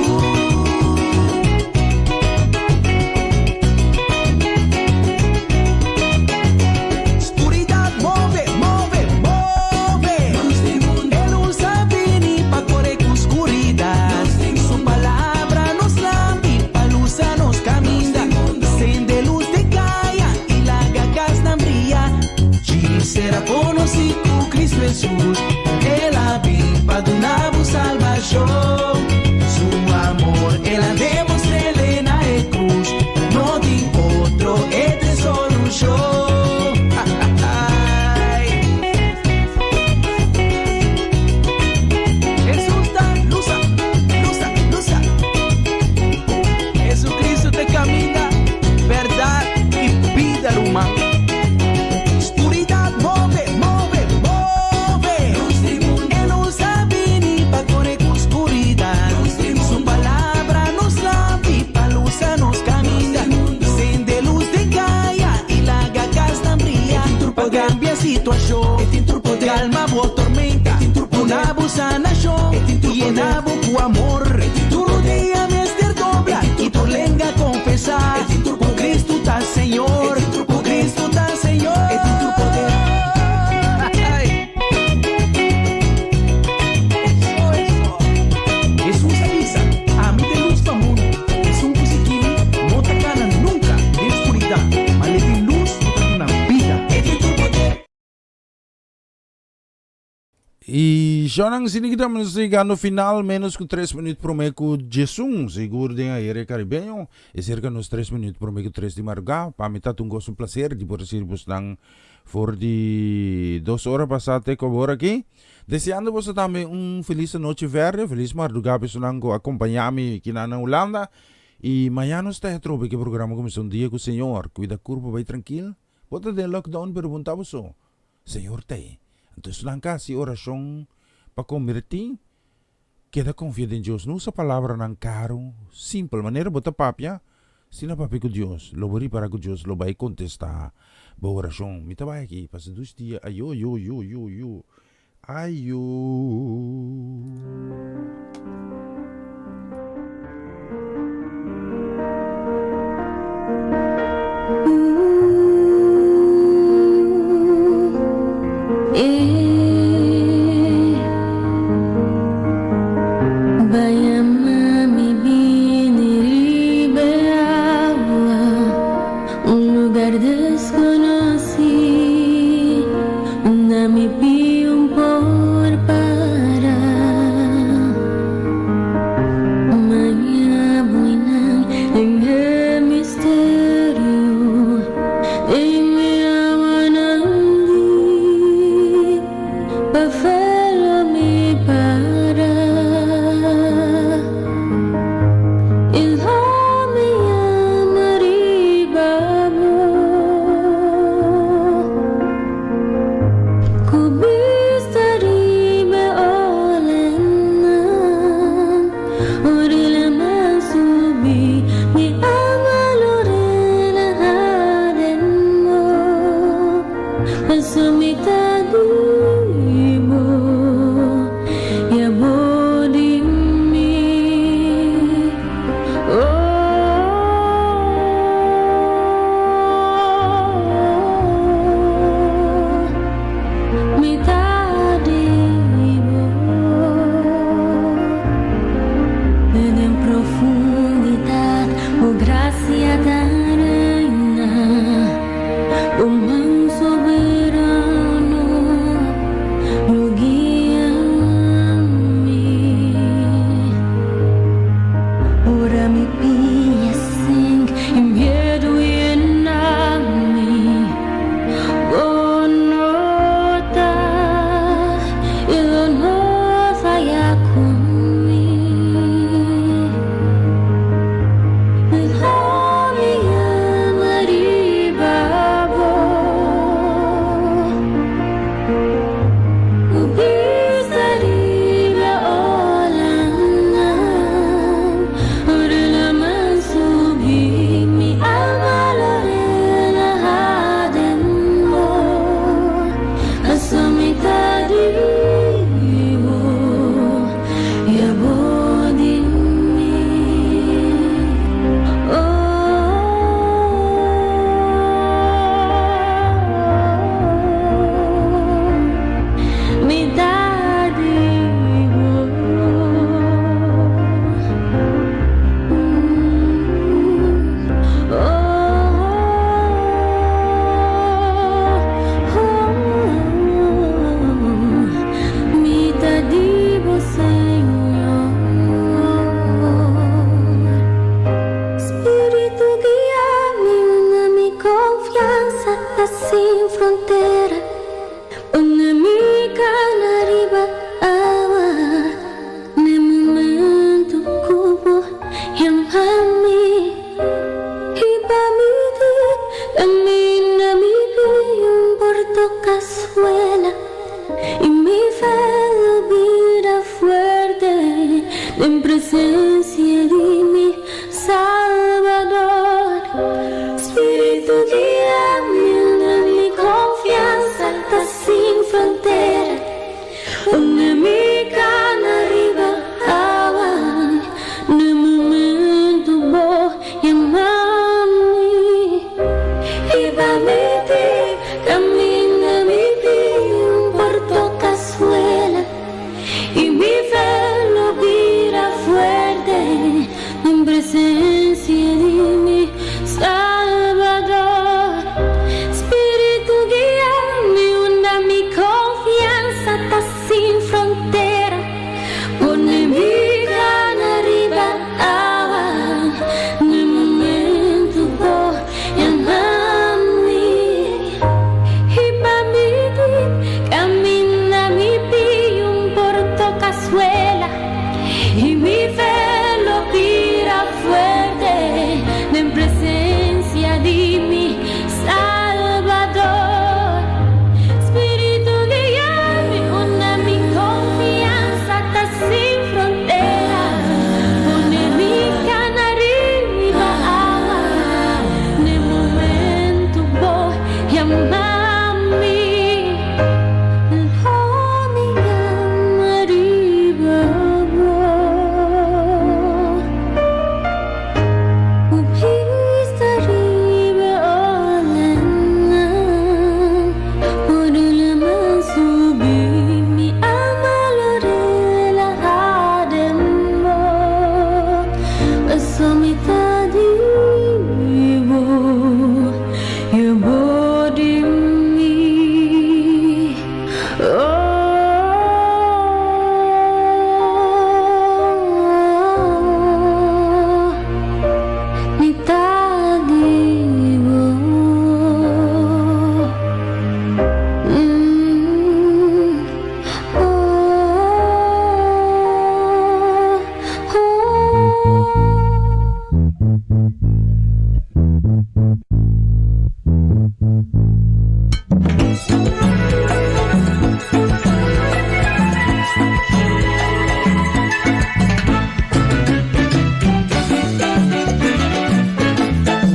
S11: Oscuridad, move, move, move. Luz del mundo. Él usa vini pa' correr con oscuridad. Su palabra nos lava y pa' luz nos camina. Sende luz de caia y la gagas na brilla. Y será conocido Cristo Jesús. Él ha vin pa' donarnos salvación. Su amor, él ha demostrado en la cruz. No tiene otro, esta es solución. Jesús da luza, luza, luza. Jesucristo te camina, verdad y vida humana. Oscuridad, move, move, move. Luz del mundo. Él usa vini pa' correr con oscuridad. Su palabra nos lava y pa' luz nos camina. Sende luz de caia y la gagas na brilla. Pa' cambia situación. Calma boa tormenta. Una busa nación. Llenabo tu amor. Tu rodea me ester dobla. Y tu lenga confesar. Con Cristo está Señor. Con Cristo está Señor. Jesús avisa. A mí te luz pa' mundo. Es un musiquini. No te gana nunca de oscuridad. Mas le di luz una vida.
S5: E já não se ninguém estamos chegando no final, menos que 3 minutos promeco Jesum, seguro de a Aire Caribenho, e cerca nos 3 minutos promeco 3 de marga, para mim tá um gosto um prazer de poder ser bostang for de 2 horas passate com agora aqui. Deseando você também feliz noite verde, feliz madrugada pessoal que acompanhar-me aqui na Holanda. E amanhã nós está trobe que programa começou um dia com o Senhor. Cuida curva, vai tranquilo. Bota de lockdown, perguntava só. Senhor, tem. Então, se kasi oração para convertir, queda confiado em Deus. Não usa palavra não caro, simples. Maneira bota papia, se não papi com Deus. Lo bori para com Deus, lo vai contestar. Boa oração. Me tá aqui, passa 2 dias. Ayo.
S12: en presencia